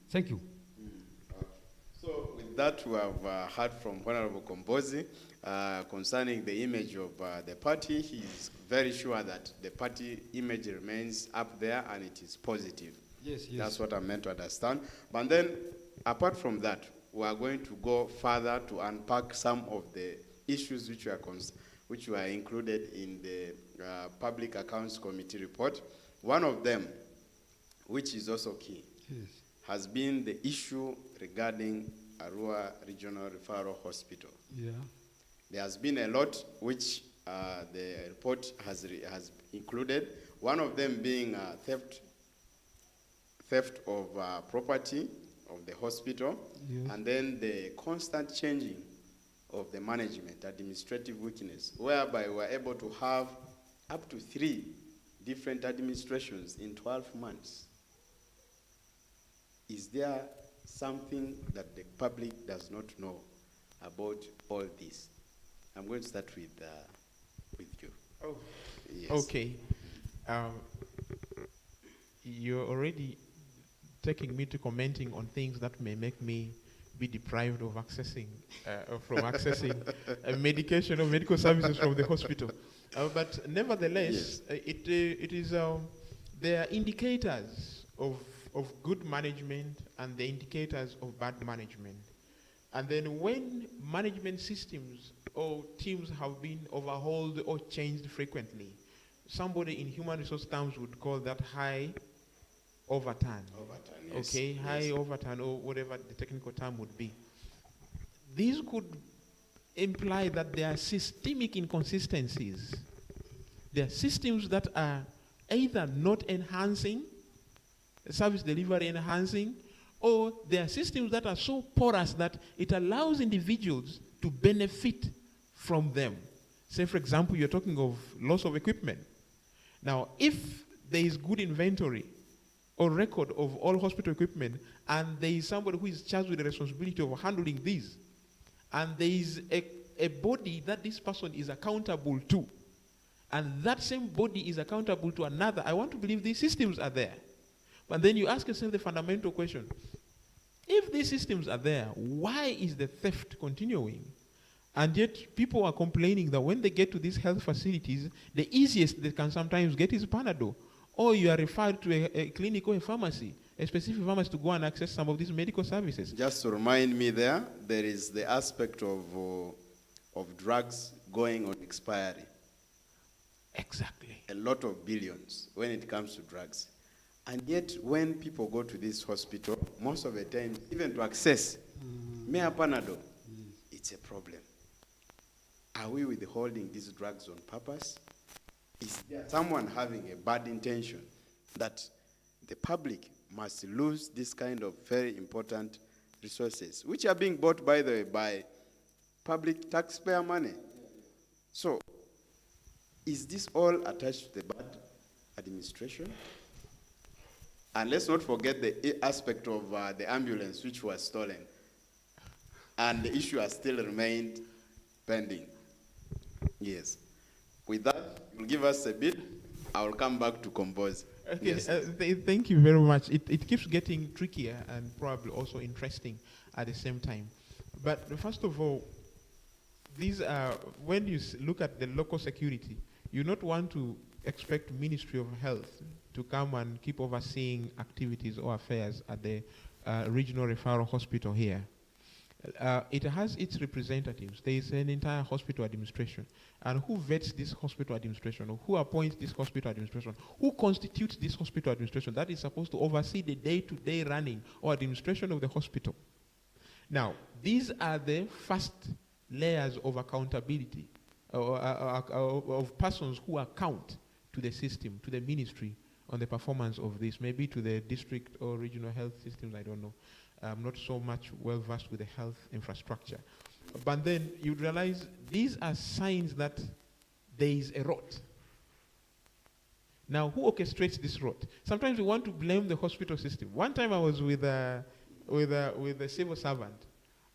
Thank you. So with that, we have heard from Honorable Kombozi concerning the image of the party. He is very sure that the party image remains up there and it is positive. Yes, yes. That's what I meant to understand. But then, apart from that, we are going to go further to unpack some of the issues which were included in the Public Accounts Committee report. One of them, which is also key, yes, has been the issue regarding Arua Regional Referral Hospital. Yeah. There has been a lot which the report has included. One of them being theft of property of the hospital, yes, and then the constant changing of the management, administrative weakness, whereby we were able to have up to 3 different administrations in 12 months. Is there something that the public does not know about all this? I'm going to start with you. Oh, yes. Okay. You're already taking me to commenting on things that may make me be deprived of accessing medication or medical services from the hospital. But nevertheless, yes, it is there are indicators of good management and the indicators of bad management. And then when management systems or teams have been overhauled or changed frequently, somebody in human resource terms would call that high overturn. Yes. Okay, yes, high overturn or whatever the technical term would be. These could imply that there are systemic inconsistencies. There are systems that are either not enhancing, service delivery enhancing, or there are systems that are so porous that it allows individuals to benefit from them. Say, for example, you're talking of loss of equipment. Now, if there is good inventory or record of all hospital equipment, and there is somebody who is charged with the responsibility of handling these, and there is a body that this person is accountable to, and that same body is accountable to another, I want to believe these systems are there. But then you ask yourself the fundamental question: if these systems are there, why is the theft continuing? And yet people are complaining that when they get to these health facilities, the easiest they can sometimes get is Panadol. Or you are referred to a clinic or a pharmacy, a specific pharmacy, to go and access some of these medical services. Just to remind me there is the aspect of drugs going on expiry. Exactly. A lot of billions when it comes to drugs. And yet, when people go to this hospital, most of the time, even to access mere Panadol, it's a problem. Are we withholding these drugs on purpose? Is there someone having a bad intention that the public must lose this kind of very important resources, which are being bought, by the way, by public taxpayer money? So, is this all attached to the bad administration? And let's not forget the aspect of the ambulance which was stolen. And the issue has still remained pending. Yes. With that, you'll give us a bit. I will come back to Kombozi. Okay, yes. Thank you very much. It keeps getting trickier and probably also interesting at the same time. But first of all, these are, when you look at the local security, you not want to expect Ministry of Health to come and keep overseeing activities or affairs at the regional referral hospital here. It has its representatives. There is an entire hospital administration. And who vets this hospital administration, or who appoints this hospital administration, who constitutes this hospital administration that is supposed to oversee the day-to-day running or administration of the hospital? Now, these are the first layers of accountability, of persons who account to the system, to the ministry, on the performance of this, maybe to the district or regional health systems, I don't know. I'm not so much well versed with the health infrastructure. But then you realize these are signs that there is a rot. Now, who orchestrates this rot? Sometimes we want to blame the hospital system. One time I was with a civil servant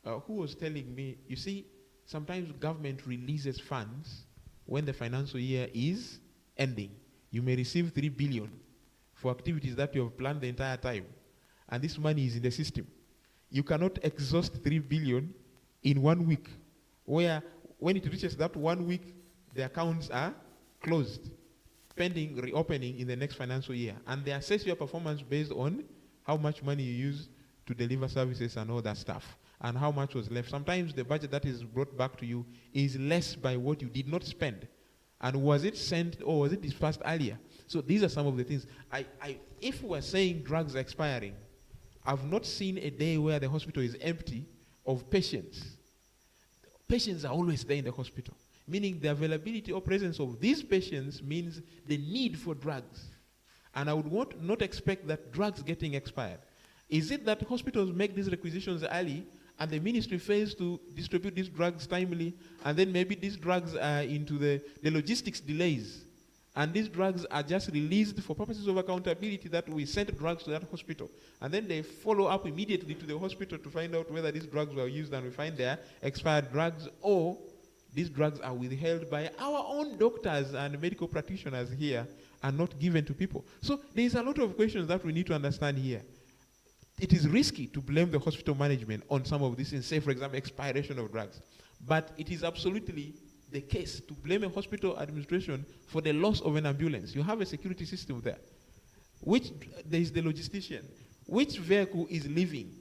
who was telling me, you see, sometimes government releases funds when the financial year is ending. You may receive 3 billion for activities that you have planned the entire time, and this money is in the system. You cannot exhaust 3 billion in 1 week, where when it reaches that 1 week, the accounts are closed, pending reopening in the next financial year. And they assess your performance based on how much money you use to deliver services and all that stuff, and how much was left. Sometimes the budget that is brought back to you is less by what you did not spend. And was it sent or was it dispersed earlier? So these are some of the things. If we're saying drugs are expiring, I've not seen a day where the hospital is empty of patients. Patients are always there in the hospital, meaning the availability or presence of these patients means the need for drugs. And I would not expect that drugs getting expired. Is it that hospitals make these requisitions early and the ministry fails to distribute these drugs timely, and then maybe these drugs are into the logistics delays, and these drugs are just released for purposes of accountability that we sent drugs to that hospital, and then they follow up immediately to the hospital to find out whether these drugs were used, and we find they are expired drugs, or these drugs are withheld by our own doctors and medical practitioners here and not given to people. So there's a lot of questions that we need to understand here. It is risky to blame the hospital management on some of this, and say, for example, expiration of drugs. But it is absolutely the case to blame a hospital administration for the loss of an ambulance. You have a security system there. There is the logistician. Which vehicle is leaving?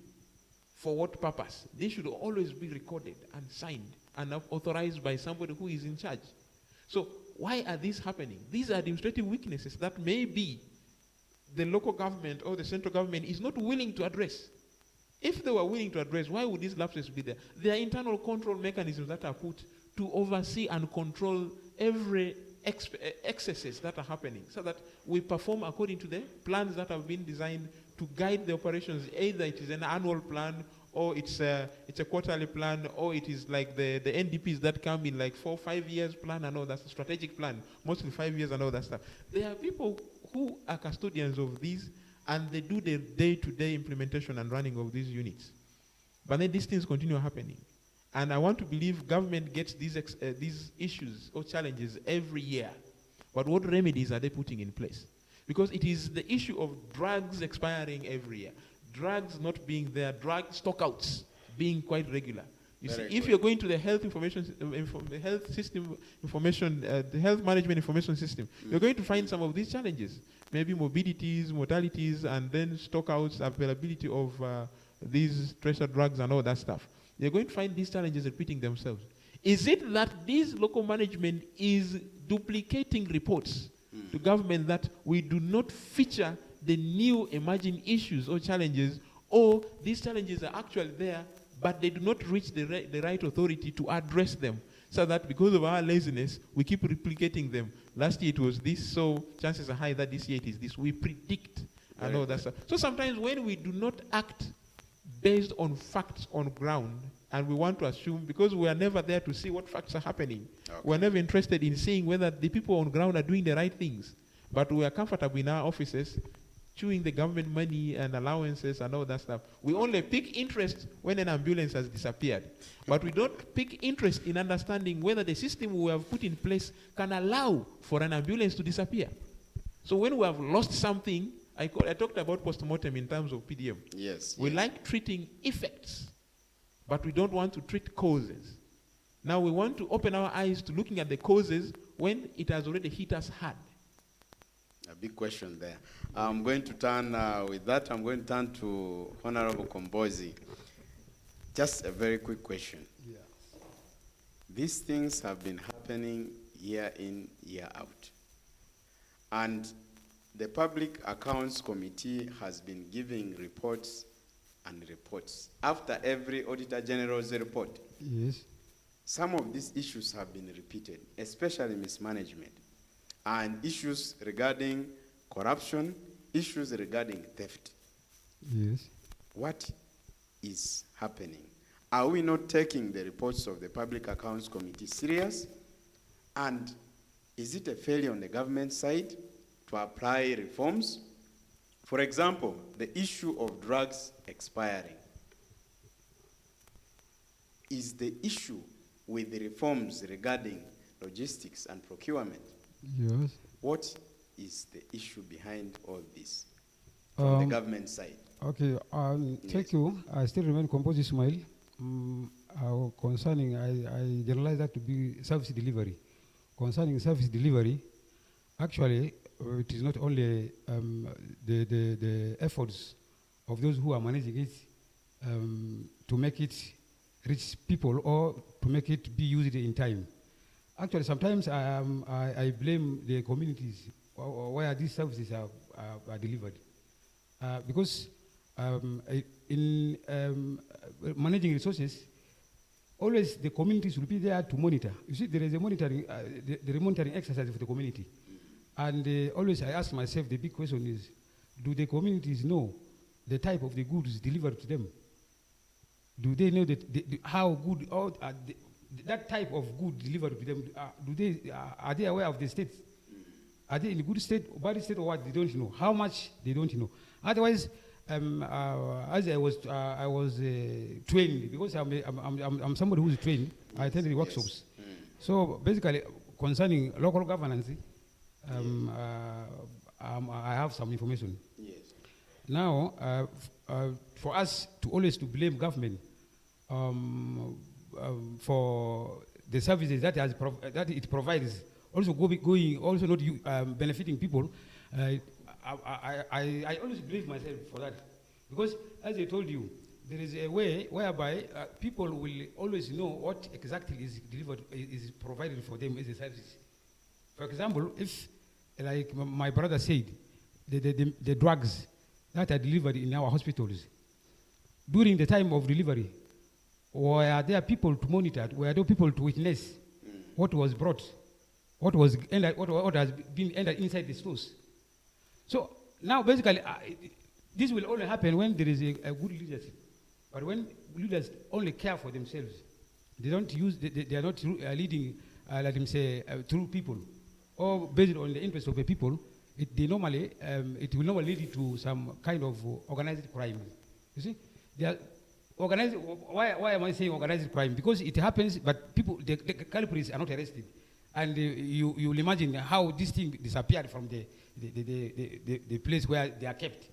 For what purpose? They should always be recorded and signed and authorized by somebody who is in charge. So why are these happening? These are administrative weaknesses that maybe the local government or the central government is not willing to address. If they were willing to address, why would these lapses be there? There are internal control mechanisms that are put to oversee and control every excesses that are happening, so that we perform according to the plans that have been designed to guide the operations. Either it is an annual plan, or it's a quarterly plan, or it is like the NDPs that come in like 4 or 5 years plan and all that, strategic plan, mostly 5 years and all that stuff. There are people who are custodians of these, and they do the day-to-day implementation and running of these units. But then these things continue happening. And I want to believe government gets these issues or challenges every year. But what remedies are they putting in place? Because it is the issue of drugs expiring every year, drugs not being there, drug stockouts being quite regular. You see, if you're going to the health information, the health system information, the health management information system, you're going to find some of these challenges. Maybe morbidities, mortalities, and then stockouts, availability of these tracer drugs and all that stuff. You're going to find these challenges repeating themselves. Is it that this local management is duplicating reports to government that we do not feature the new emerging issues or challenges, or these challenges are actually there, but they do not reach the right authority to address them, so that because of our laziness, we keep replicating them. Last year it was this, so chances are high that this year it is this. We predict and all that stuff. So sometimes when we do not act based on facts on ground, and we want to assume, because we are never there to see what facts are happening, we're never interested in seeing whether the people on ground are doing the right things, but we are comfortable in our offices chewing the government money and allowances and all that stuff. We only pick interest when an ambulance has disappeared, but we don't pick interest in understanding whether the system we have put in place can allow for an ambulance to disappear. So when we have lost something, I talked about post-mortem in terms of PDM. Yes. We like treating effects, but we don't want to treat causes. Now we want to open our eyes to looking at the causes when it has already hit us hard. A big question there. I'm going to turn, with that, I'm going to turn to Honorable Kombozi. Just a very quick question. Yeah. These things have been happening year in, year out. And the Public Accounts Committee has been giving reports and reports. After every Auditor General's report, Yes. some of these issues have been repeated, especially mismanagement, and issues regarding corruption, issues regarding theft. Yes. What is happening? Are we not taking the reports of the Public Accounts Committee serious? And is it a failure on the government side to apply reforms? For example, the issue of drugs expiring. Is the issue with the reforms regarding logistics and procurement? Yes. What is the issue behind all this from the government side? Okay, thank you. I still remain Compose Ismail. Concerning, I generalize that to be service delivery. Concerning service delivery, actually, it is not only the efforts of those who are managing it to make it reach people or to make it be used in time. Actually, sometimes I blame the communities where these services are delivered. Because in managing resources, always the communities will be there to monitor. You see, there is a monitoring, the monitoring exercise for the community. And always I ask myself, the big question is, do the communities know the type of the goods delivered to them? Do they know how good that type of good delivered to them? Are they aware of the state? Are they in a good state, bad state, or what? They don't know. How much they don't know. Otherwise, as I was trained, because I'm somebody who's trained. I attended the workshops. Yes. So basically, concerning local governance, I have some information. Yes. Now, for us to always to blame government for the services that it provides, also going also not benefiting people. I always believe myself for that, because as I told you, there is a way whereby people will always know what exactly is delivered, is provided for them as a service. For example, if, like my brother said, the drugs that are delivered in our hospitals, during the time of delivery, were there people to monitor, were there people to witness what was brought, what has been entered inside the stores? So now basically, this will only happen when there is a good leadership. But when leaders only care for themselves, they don't use, they are not leading, let them say, through people, or based on the interest of the people, it will normally lead to some kind of organized crime. You see, they are organized. Why am I saying organized crime? Because it happens, but people, the culprits are not arrested, and you'll imagine how this thing disappeared from the place where they are kept,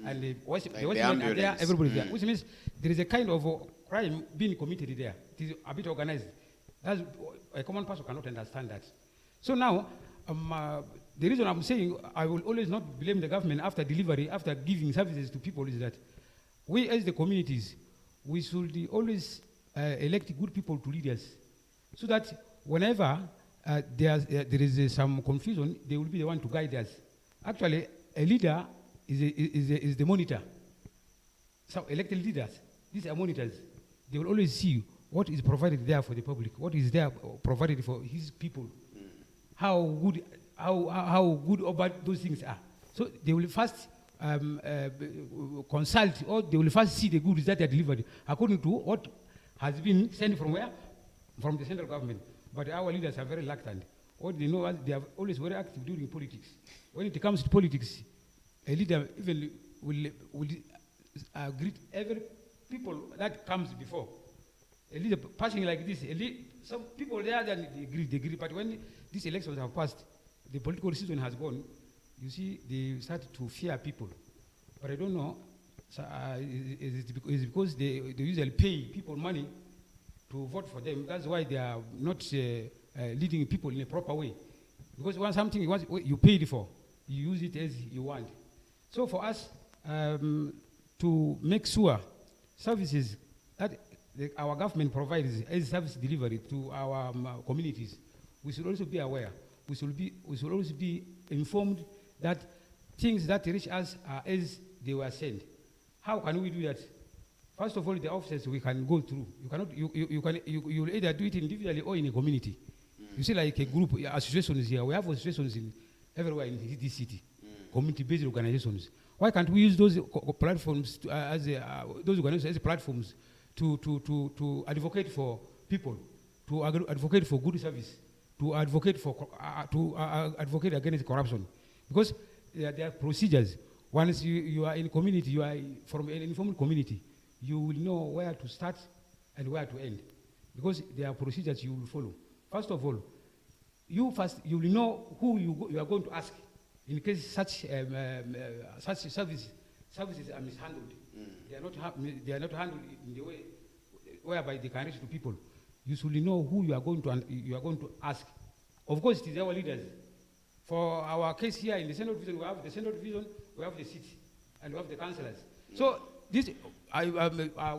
and the watchmen are there, everybody is there, which means there is a kind of crime being committed there. It is a bit organized. That's, a common person cannot understand that. So now, the reason I'm saying I will always not blame the government after delivery, after giving services to people, is that we as the communities, we should always elect good people to lead us, so that whenever there is some confusion, they will be the one to guide us. Actually, a leader is the monitor. So elected leaders, these are monitors. They will always see what is provided there for the public, what is there provided for his people, how good or bad those things are. So they will first consult, or they will first see the goods that are delivered according to what has been sent from where? From the central government. But our leaders are very reluctant. What they know is they are always very active during politics. When it comes to politics, a leader even will greet every people that comes before. A leader passing like this, some people there, they agree. But when these elections have passed, the political season has gone, you see, they start to fear people. But I don't know, is because they usually pay people money to vote for them. That's why they are not leading people in a proper way. Because once something you paid for, you use it as you want. So for us to make sure services that our government provides as service delivery to our communities, we should also be aware. We should also be informed that things that reach us are as they were sent. How can we do that? First of all, the officers we can go through. You cannot. You will either do it individually or in a community. You see, like a group associations here. We have associations in everywhere in this city, community-based organizations. Why can't we use those platforms those organizations as platforms to advocate for people, to advocate for good service, to advocate for advocate against corruption? Because there are procedures. Once you are in community, you are from an informal community, you will know where to start and where to end, because there are procedures you will follow. First of all, you will know who you are going to ask in case such services are mishandled. They are not handled in the way whereby they can reach to people. You should know who you are going to ask. Of course, it is our leaders. For our case here in the Central Division, we have the Central Division, we have the city, and we have the councillors. So this,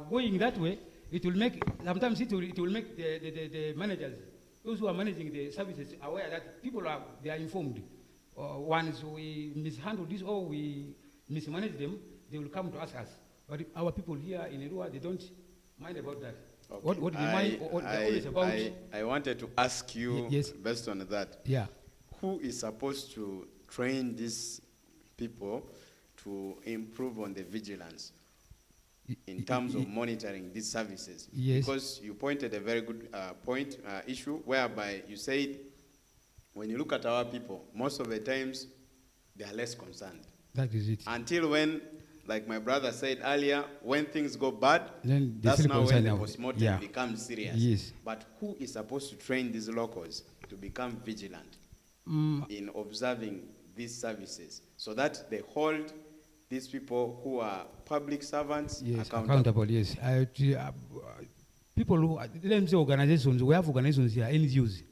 going that way, it will make, sometimes it will make the managers, those who are managing the services, aware that people are informed. Once we mishandle this or we mismanage them, they will come to ask us. But our people here in Erua, they don't mind about that. Okay. What they mind, what they're always about. I wanted to ask you, based on that, who is supposed to train these people to improve on the vigilance in terms of monitoring these services? Yes. Because you pointed a very good issue, whereby you said, when you look at our people, most of the times, they are less concerned. That is it. Until when, like my brother said earlier, when things go bad, then that's now when the postmortem becomes serious. Yes. But who is supposed to train these locals to become vigilant in observing these services, so that they hold these people who are public servants accountable? Yes. People who, let me say organizations, we have organizations here, NGOs.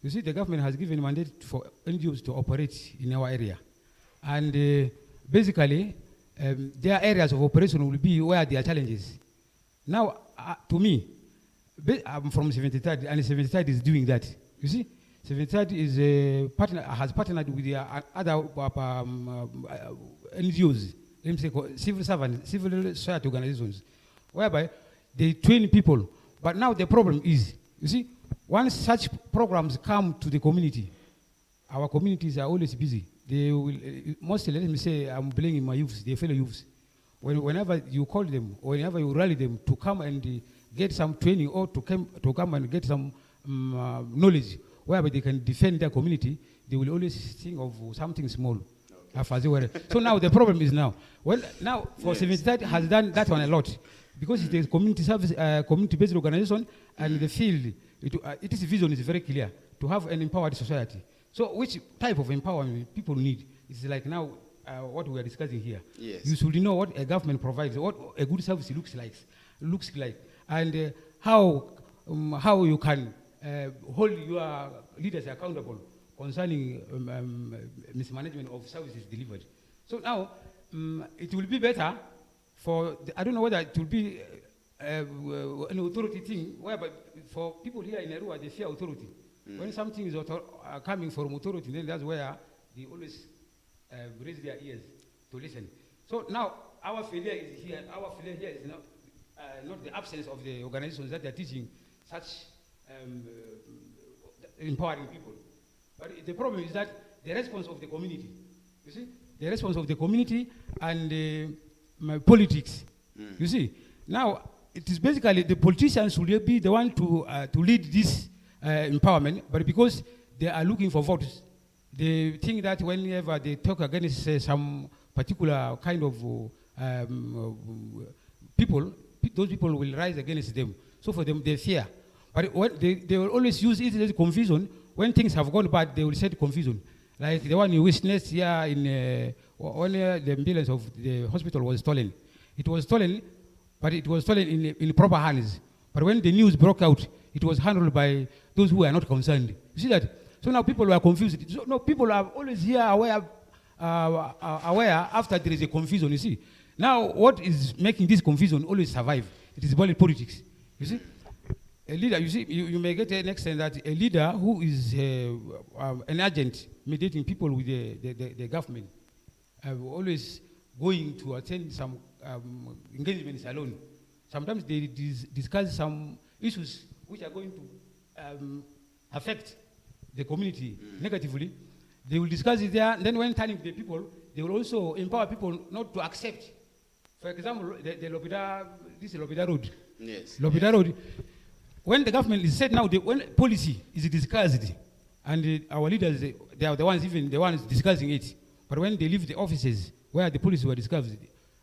You see, the government has given a mandate for NGOs to operate in our area. And basically, their areas of operation will be where there are challenges. Now, to me, I'm from 73rd, and 73rd is doing that. You see, 73rd is has partnered with the other NGOs, let me say civil servants, civil society organizations, whereby they train people. But now the problem is, you see, once such programs come to the community, our communities are always busy. They will, mostly, let me say, I'm blaming my youths, their fellow youths. Whenever you call them, or whenever you rally them to come and get some training, or to come and get some knowledge, whereby they can defend their community, they will always think of something small. Okay. So now the problem is now, for 73rd has done that one a lot, because it is community service, community-based organization, and the field, its vision is very clear, to have an empowered society. So which type of empowerment people need? It's like now what we are discussing here. Yes. You should know what a government provides, what a good service looks like, and how you can hold your leaders accountable concerning mismanagement of services delivered. So now it will be better for I don't know whether it will be an authority thing, whereby for people here in Erua, they fear authority. When something is coming from authority, then that's where they always raise their ears to listen. So now our failure is here. Our failure here is not the absence of the organizations that are teaching such empowering people. But the problem is that the response of the community, you see, the response of the community and politics, you see. Now, it is basically the politicians will be the one to lead this empowerment, but because they are looking for votes, they think that whenever they talk against some particular kind of people, those people will rise against them. So for them, they fear. But what they will always use it as confusion. When things have gone bad, they will set confusion. Like the one you witnessed here in when the ambulance of the hospital was stolen. It was stolen, but it was stolen in proper hands. But when the news broke out, it was handled by those who are not concerned. You see that? So now people are confused. So, no, people are always here aware after there is a confusion, you see. Now, what is making this confusion always survive? It is about politics. You see? A leader, you see, you may get an extent that a leader who is an agent mediating people with the government, always going to attend some engagements alone. sometimes they discuss some issues which are going to affect the community negatively. They will discuss it there, and then when turning to the people, they will also empower people not to accept. For example, the Lobida, this is Lobida Road. Yes. Lobida Road. When the government is said now, when policy is discussed, and our leaders, they are the ones discussing it. But when they leave the offices where the policy were discussed,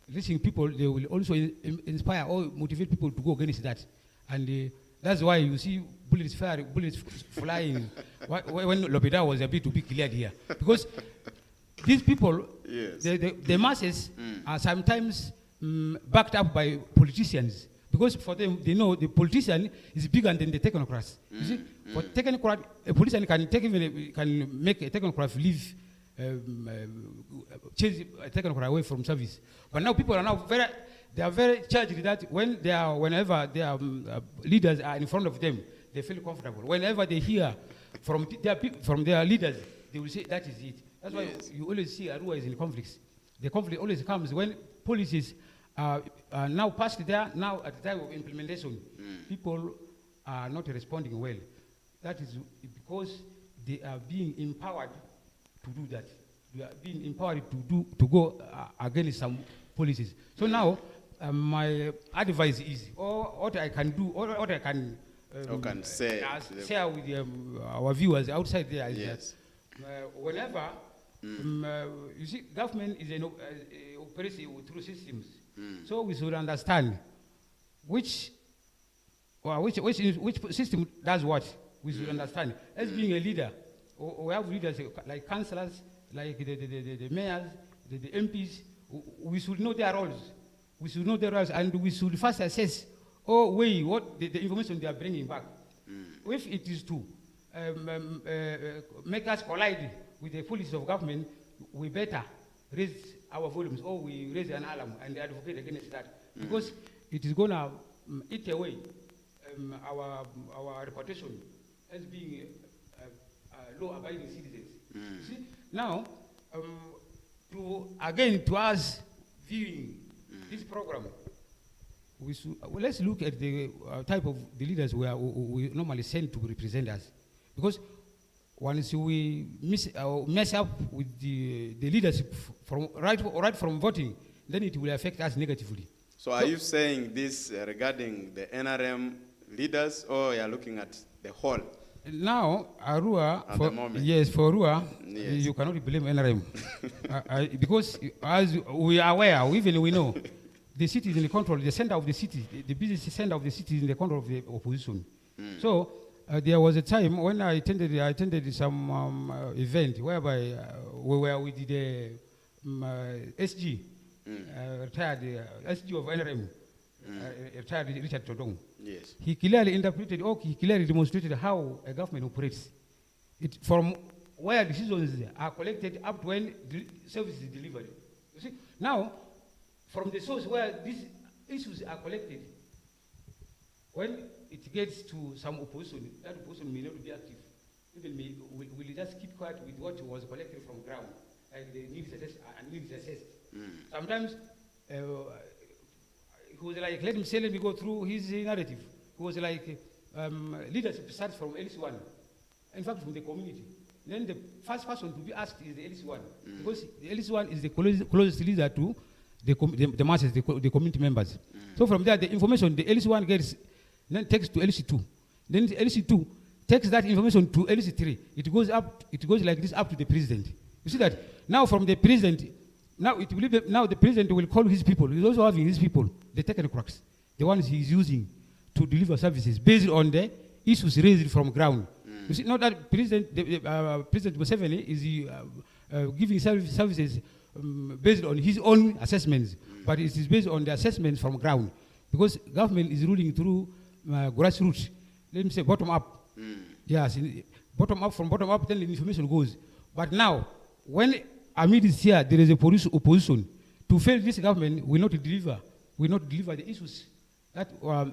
listening people, they will also inspire or motivate people to go against that. And that's why you see bullets flying when Lobida was a bit to be cleared here. Because these people, yes, the masses are sometimes backed up by politicians. Because for them, they know the politician is bigger than the technocrats. You see, for technocrat, a politician can make a technocrat leave, change a technocrat away from service. But now people are now very charged that whenever their leaders are in front of them, they feel comfortable. Whenever they hear from their leaders, they will say that is it. That's why you always see Arua is in conflicts. The conflict always comes when policies are now passed there, now at the time of implementation, people are not responding well. That is because they are being empowered to do that. They are being empowered to go against some policies. So now, my advice is, or what I can do, or what I can share with our viewers outside there is that whenever you see, government is operating through systems. So we should understand which system does what. We should understand. As being a leader, we have leaders like councillors, like the mayors, the MPs. We should know their roles. We should know their roles, and we should first assess or weigh what the information they are bringing back. If it is to make us collide with the policies of government, we better raise our volumes, or we raise an alarm and advocate against that, because it is going to eat away our reputation as being law-abiding citizens. See? Now, to us viewing this program, let's look at the type of the leaders we normally send to represent us, because once we mess up with the leadership right from voting, then it will affect us negatively. So are you saying this regarding the NRM leaders, or you are looking at the whole? Now, Arua, for Arua, you cannot blame NRM. Because as we are aware, even we know, the city is in the control, the center of the city, the business center of the city is in the control of the opposition. So there was a time when I attended some event whereby we were with the SG, retired SG of NRM, retired Richard Todong. Yes. He clearly interpreted, or he clearly demonstrated how a government operates. It from where decisions are collected up to when the service is delivered. You see, now from the source where these issues are collected, when it gets to some opposition, that opposition may not be active. Even will just keep quiet with what was collected from ground, like the needs assessed. Sometimes he was like, let me go through his narrative. He was like, leadership starts from LC1, in fact from the community. Then the first person to be asked is the LC1, because the LC1 is the closest leader to the masses, the community members. So from there, the information the LC1 gets, then takes to LC2. Then the LC2 takes that information to LC3. It goes like this up to the president. You see that? Now from the president, now the president will call his people. He's also having his people, the technocrats, the ones he's using to deliver services based on the issues raised from ground. You see, not that President Museveni is giving services based on his own assessments, but it is based on the assessments from ground, because government is ruling through grassroots. Let me say bottom up. Yes, from bottom up, then the information goes. But now, when amid this here, there is a opposition. To fail this government, will not deliver the issues that are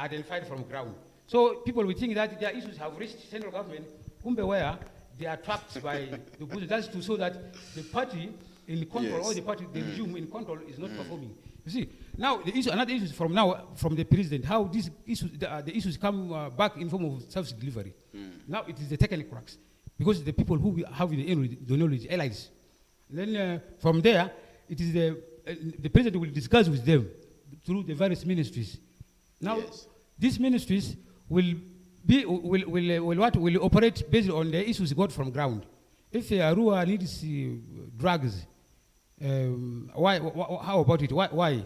identified from ground. So people will think that their issues have reached central government, where they are trapped by the opposition. That's to show that the party in control, or the regime in control is not performing. You see, Now, another issue is from the president, how these issues, the issues come back in form of service delivery. Now it is the technical cracks, because the people who have the knowledge, allies. Then from there, it is the president will discuss with them through the various ministries. Now, these ministries will operate based on the issues got from ground. If Arua needs drugs, how about it? Why?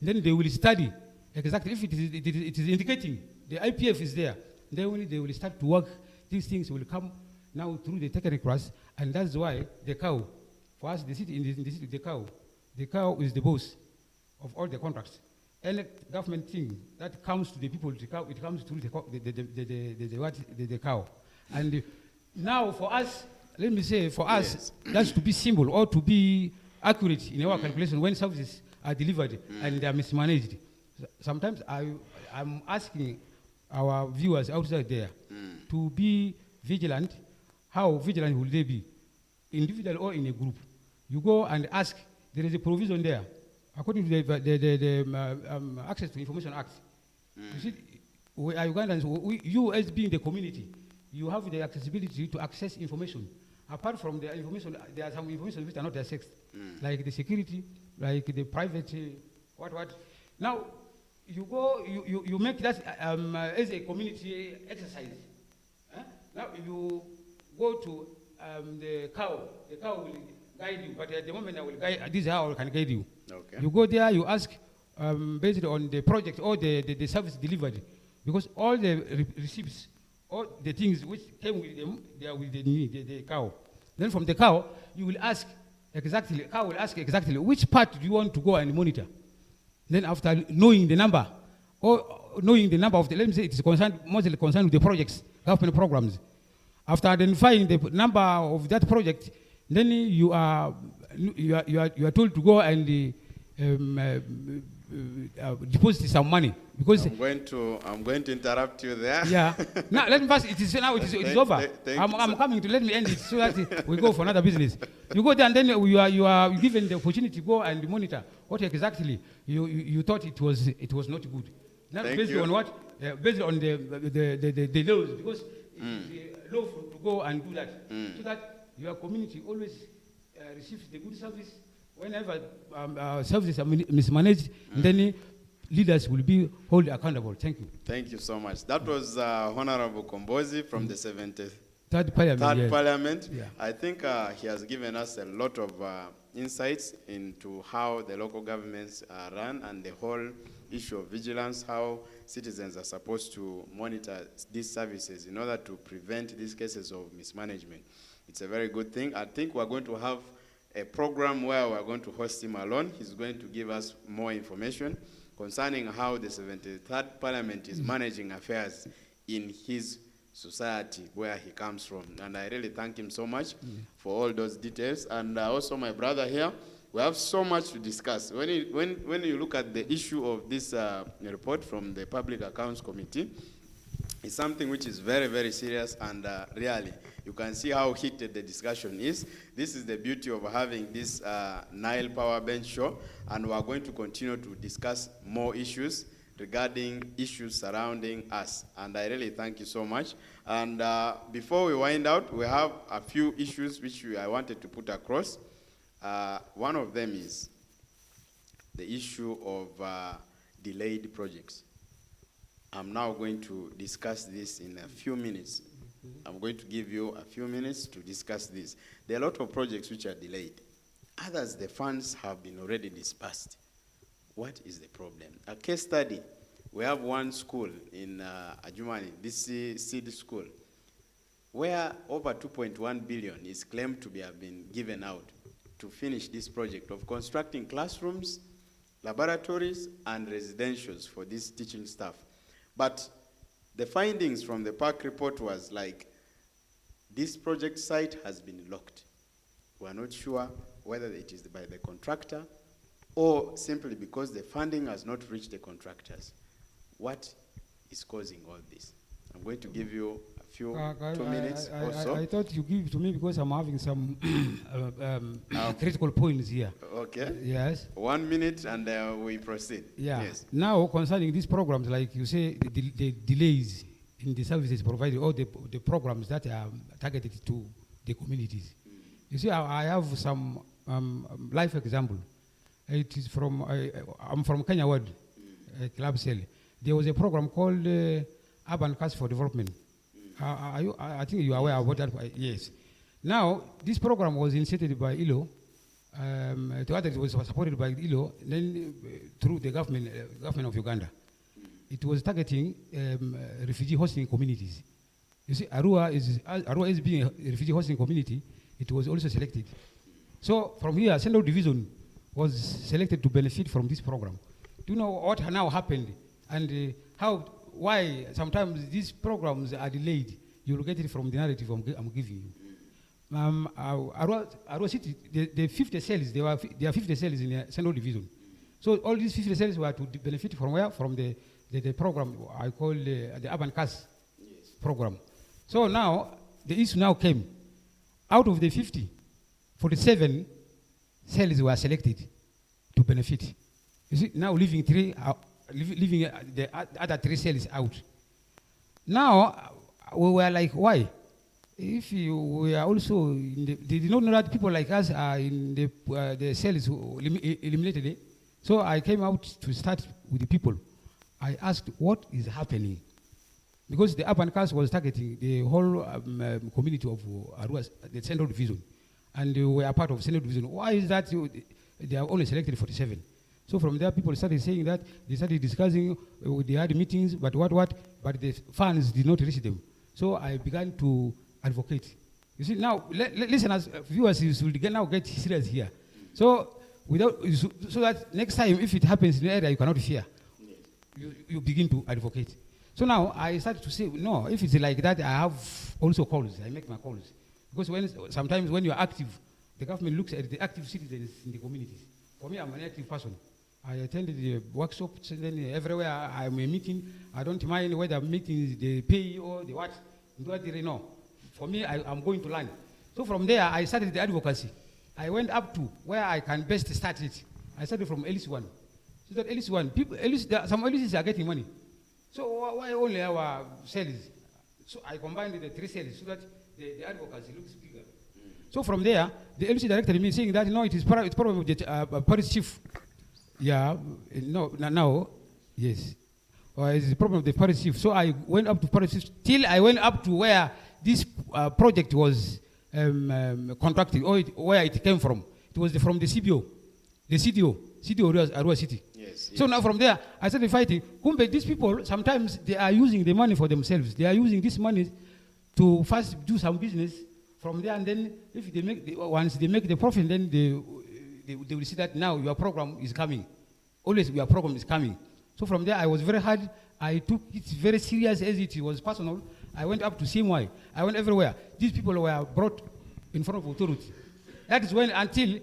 Then they will study exactly if it is indicating the IPF is there. Then they will start to work. These things will come now through the technical class, and that's why the cow, for us, the city, in the city, the cow is the boss of all the contracts. Any government thing that comes to the people, it comes through the cow. And now for us, let me say, for us, that's to be simple or to be accurate in our calculation when services are delivered and they are mismanaged. Sometimes I'm asking our viewers outside there to be vigilant. How vigilant will they be? Individual or in a group? You go and ask, there is a provision there. According to the Access to Information Act, you see, we are Ugandans, you as being the community, you have the accessibility to access information. Apart from the information, there are some information which are not accessed, like the security, like the private, what. Now, you go, you make that as a community exercise. Now, you go to the cow will guide you, but at the moment I will guide, this is how I can guide you. Okay. You go there, you ask based on the project or the service delivered, because all the receipts, all the things which came with them, they are with the cow. Then from the cow, you will ask exactly, cow will ask exactly which part do you want to go and monitor. Then after knowing the number, or knowing the number of the, let me say it is mostly concerned with the projects, government programs. After identifying the number of that project, then you are told to go and deposit some money, because I'm going to interrupt you there. Yeah. Now let me pass. It is over. I'm coming to let me end it so that we go for another business. You go there and then you are given the opportunity to go and monitor what exactly you thought it was not good. Now based on what? Based on the laws, because it's lawful to go and do that, so that your community always receives the good service. Whenever services are mismanaged, then leaders will be held accountable. Thank you. Thank you so much. That was Honorable Kombozi from the 73rd Parliament. Yeah. I think he has given us a lot of insights into how the local governments are run and the whole issue of vigilance, how citizens are supposed to monitor these services in order to prevent these cases of mismanagement. It's a very good thing. I think we're going to have a program where we're going to host him alone. He's going to give us more information concerning how the 73rd Parliament is managing affairs in his society where he comes from. And I really thank him so much for all those details. And also my brother here, we have so much to discuss. When you look at the issue of this report from the Public Accounts Committee, it's something which is very, very serious, and really, you can see how heated the discussion is. This is the beauty of having this Nile Power Bench show, and we are going to continue to discuss more issues regarding issues surrounding us. And I really thank you so much. And before we wind out, we have a few issues which I wanted to put across. One of them is the issue of delayed projects. I'm now going to discuss this in a few minutes. I'm going to give you a few minutes to discuss this. There are a lot of projects which are delayed. Others, the funds have been already dispersed. What is the problem? A case study, we have one school in Adjumani, this seed school, where over 2.1 billion is claimed to have been given out to finish this project of constructing classrooms, laboratories, and residentials for this teaching staff. But the findings from the park report was like, this project site has been locked. We are not sure whether it is by the contractor or simply because the funding has not reached the contractors. What is causing all this? I'm going to give you a 2 minutes or so. I thought you give it to me because I'm having some critical points here. Okay. Yes. 1 minute and we proceed. Yeah. Yes. Now, concerning these programs, like you say, the delays in the services provided, or the programs that are targeted to the communities. You see, I have some life example. It is from, I'm from Kenya Ward, Club Cell. There was a program called Urban Cast for Development. I think you are aware about that. Yes. Now, this program was initiated by ILO. It was supported by ILO, then through the government of Uganda. It was targeting refugee hosting communities. You see, Arua is being a refugee hosting community. It was also selected. So from here, Central Division was selected to benefit from this program. Do you know what now happened and why sometimes these programs are delayed? You will get it from the narrative I'm giving you. Arua City, the 50 cells, there are 50 cells in the Central Division. So all these 50 cells were to benefit from where? From the program I call the Urban Cast program. So now, the issue now came. Out of the 50, 47 cells were selected to benefit. You see, now leaving the other 3 cells out. Now, we were like, why? If we are also, they did not know that people like us are in the cells eliminated it. So I came out to start with the people. I asked, what is happening? Because the Urban Cast was targeting the whole community of Arua, the Central Division. And we are part of Central Division. Why is that they are only selected 47? So from there, people started saying that, they started discussing, they had meetings, but but the funds did not reach them. So I began to advocate. You see, now, listeners, viewers, you should now get serious here. So, so that next time, if it happens in the area, you cannot fear. You begin to advocate. So now I started to say, no, if it's like that, I have also calls. I make my calls. Because sometimes when you're active, the government looks at the active citizens in the communities. For me, I'm an active person. I attended the workshops, and then everywhere I'm a meeting. I don't mind whether meetings they pay or the what. No. For me, I'm going to learn. So from there, I started the advocacy. I went up to where I can best start it. I started from LC1. So that LC1, some LCs are getting money. So why only our cells? So I combined the 3 cells so that the advocacy looks bigger. So from there, the LC directed me saying that, no, it's problem with the parish chief. Yeah, now, yes. It's the problem with the parish chief. So I went up to parish chief till I went up to where this project was contracted, or where it came from. It was from the CBO, the CDO Arua City. Yes. So now from there, I started fighting. Kumbe, these people, sometimes they are using the money for themselves. They are using this money to first do some business. From there, and then if they once they make the profit, then they will see that now your program is coming. Always your program is coming. So from there, I was very hard. I took it very serious as it was personal. I went up to CMY. I went everywhere. These people were brought in front of authority. That is when, until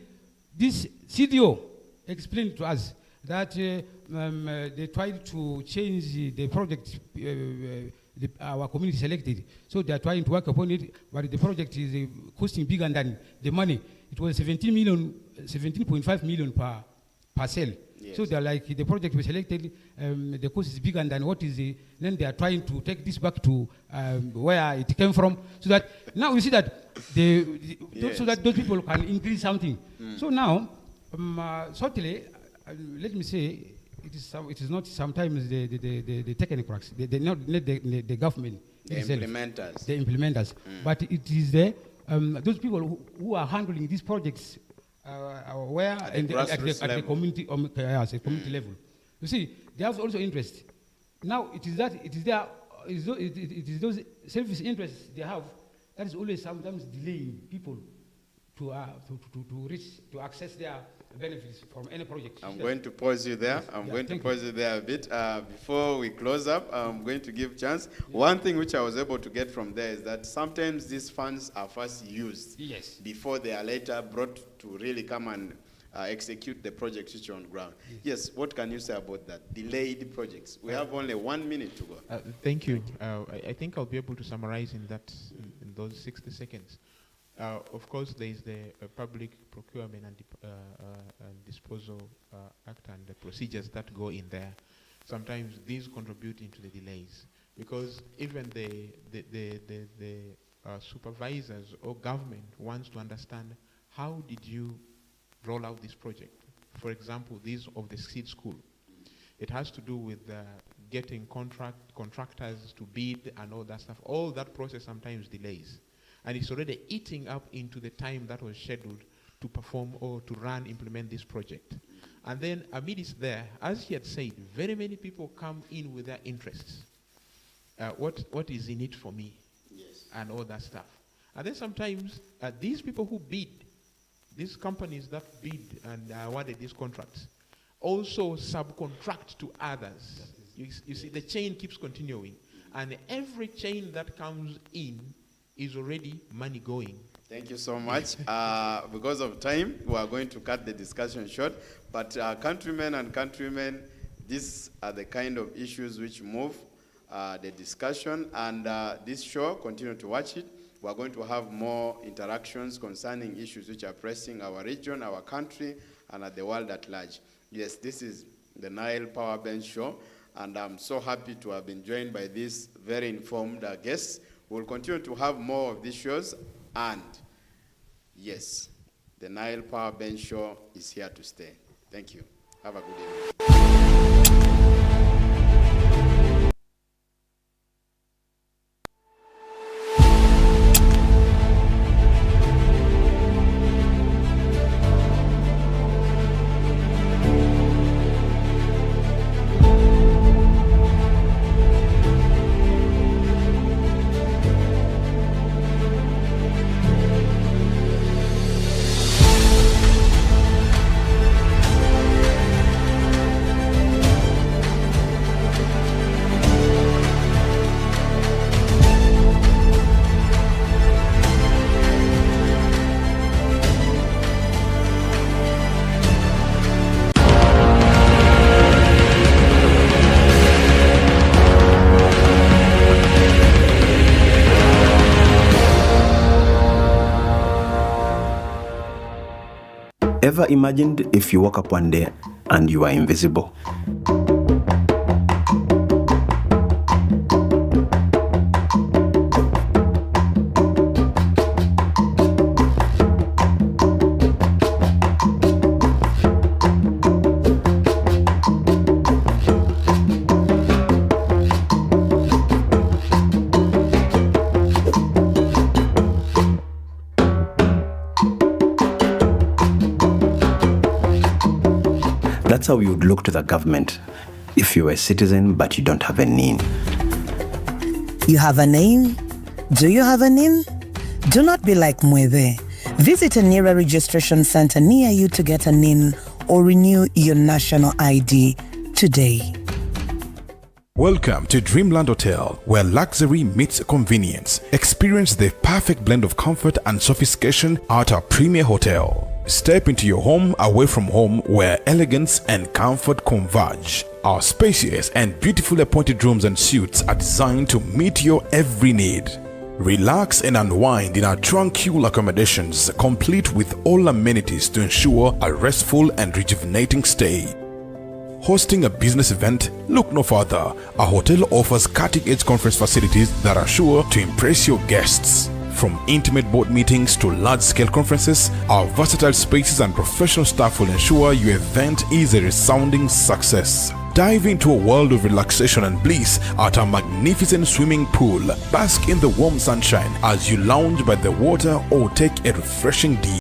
this CDO explained to us that they tried to change the project our community selected. So they are trying to work upon it, but the project is costing bigger than the money. It was 17.5 million per cell. Yes. So they're like, the project was selected, the cost is bigger than what is the, then they are trying to take this back to where it came from, so that now we see that yes, so that those people can increase something. So now, certainly, let me say, it is not sometimes the technocrats, the government, the implementers. The implementers. But it is those people who are handling these projects where at the community level. You see, they have also interest. Now it is those selfish interests they have that is always sometimes delaying people to access their benefits from any project. I'm going to pause you there. I'm going to pause you there a bit. Before we close up, I'm going to give chance. One thing which I was able to get from there is that sometimes these funds are first used before they are later brought to really come and execute the projects which are on ground. Yes, what can you say about that? Delayed projects. We have only 1 minute to go. Thank you. I think I'll be able to summarize in those 60 seconds. Of course, there is the Public Procurement and Disposal Act and the procedures that go in there. Sometimes these contribute into the delays because even the supervisors or government wants to understand how did you roll out this project. For example, these of the seed school. It has to do with getting contractors to bid and all that stuff. All that process sometimes delays. And it's already eating up into the time that was scheduled to perform or to implement this project. And then amidst there, as he had said, very many people come in with their interests. What is in it for me? Yes. And all that stuff. And then sometimes these people who bid, these companies that bid and awarded these contracts, also subcontract to others. You see, the chain keeps continuing. And every chain that comes in is already money going. Thank you so much. Because of time, we are going to cut the discussion short. But countrymen and countrywomen, these are the kind of issues which move the discussion. And this show, continue to watch it. We are going to have more interactions concerning issues which are pressing our region, our country, and the world at large. Yes, this is the Nile Power Bench Show. And I'm so happy to have been joined by these very informed guests. We'll continue to have more of these shows, and yes, the Nile Power Bench Show is here to stay. Thank you. Have a good evening. Ever imagined if you woke up one day and you are invisible? That's how you would look to the government if you were a citizen but you don't have a NIN. You have a name? Do you have a NIN? Do not be like Mweve. Visit a NIRA registration center near you to get a NIN or renew your national ID today. Welcome to Dreamland Hotel, where luxury meets convenience. Experience the perfect blend of comfort and sophistication at our premier hotel. Step into your home away from home, where elegance and comfort converge. Our spacious and beautifully appointed rooms and suites are designed to meet your every need. Relax and unwind in our tranquil accommodations, complete with all amenities to ensure a restful and rejuvenating stay. Hosting a business event? Look no further. Our hotel offers cutting-edge conference facilities that are sure to impress your guests. From intimate board meetings to large-scale conferences, our versatile spaces and professional staff will ensure your event is a resounding success. Dive into a world of relaxation and bliss at our magnificent swimming pool. Bask in the warm sunshine as you lounge by the water or take a refreshing dip.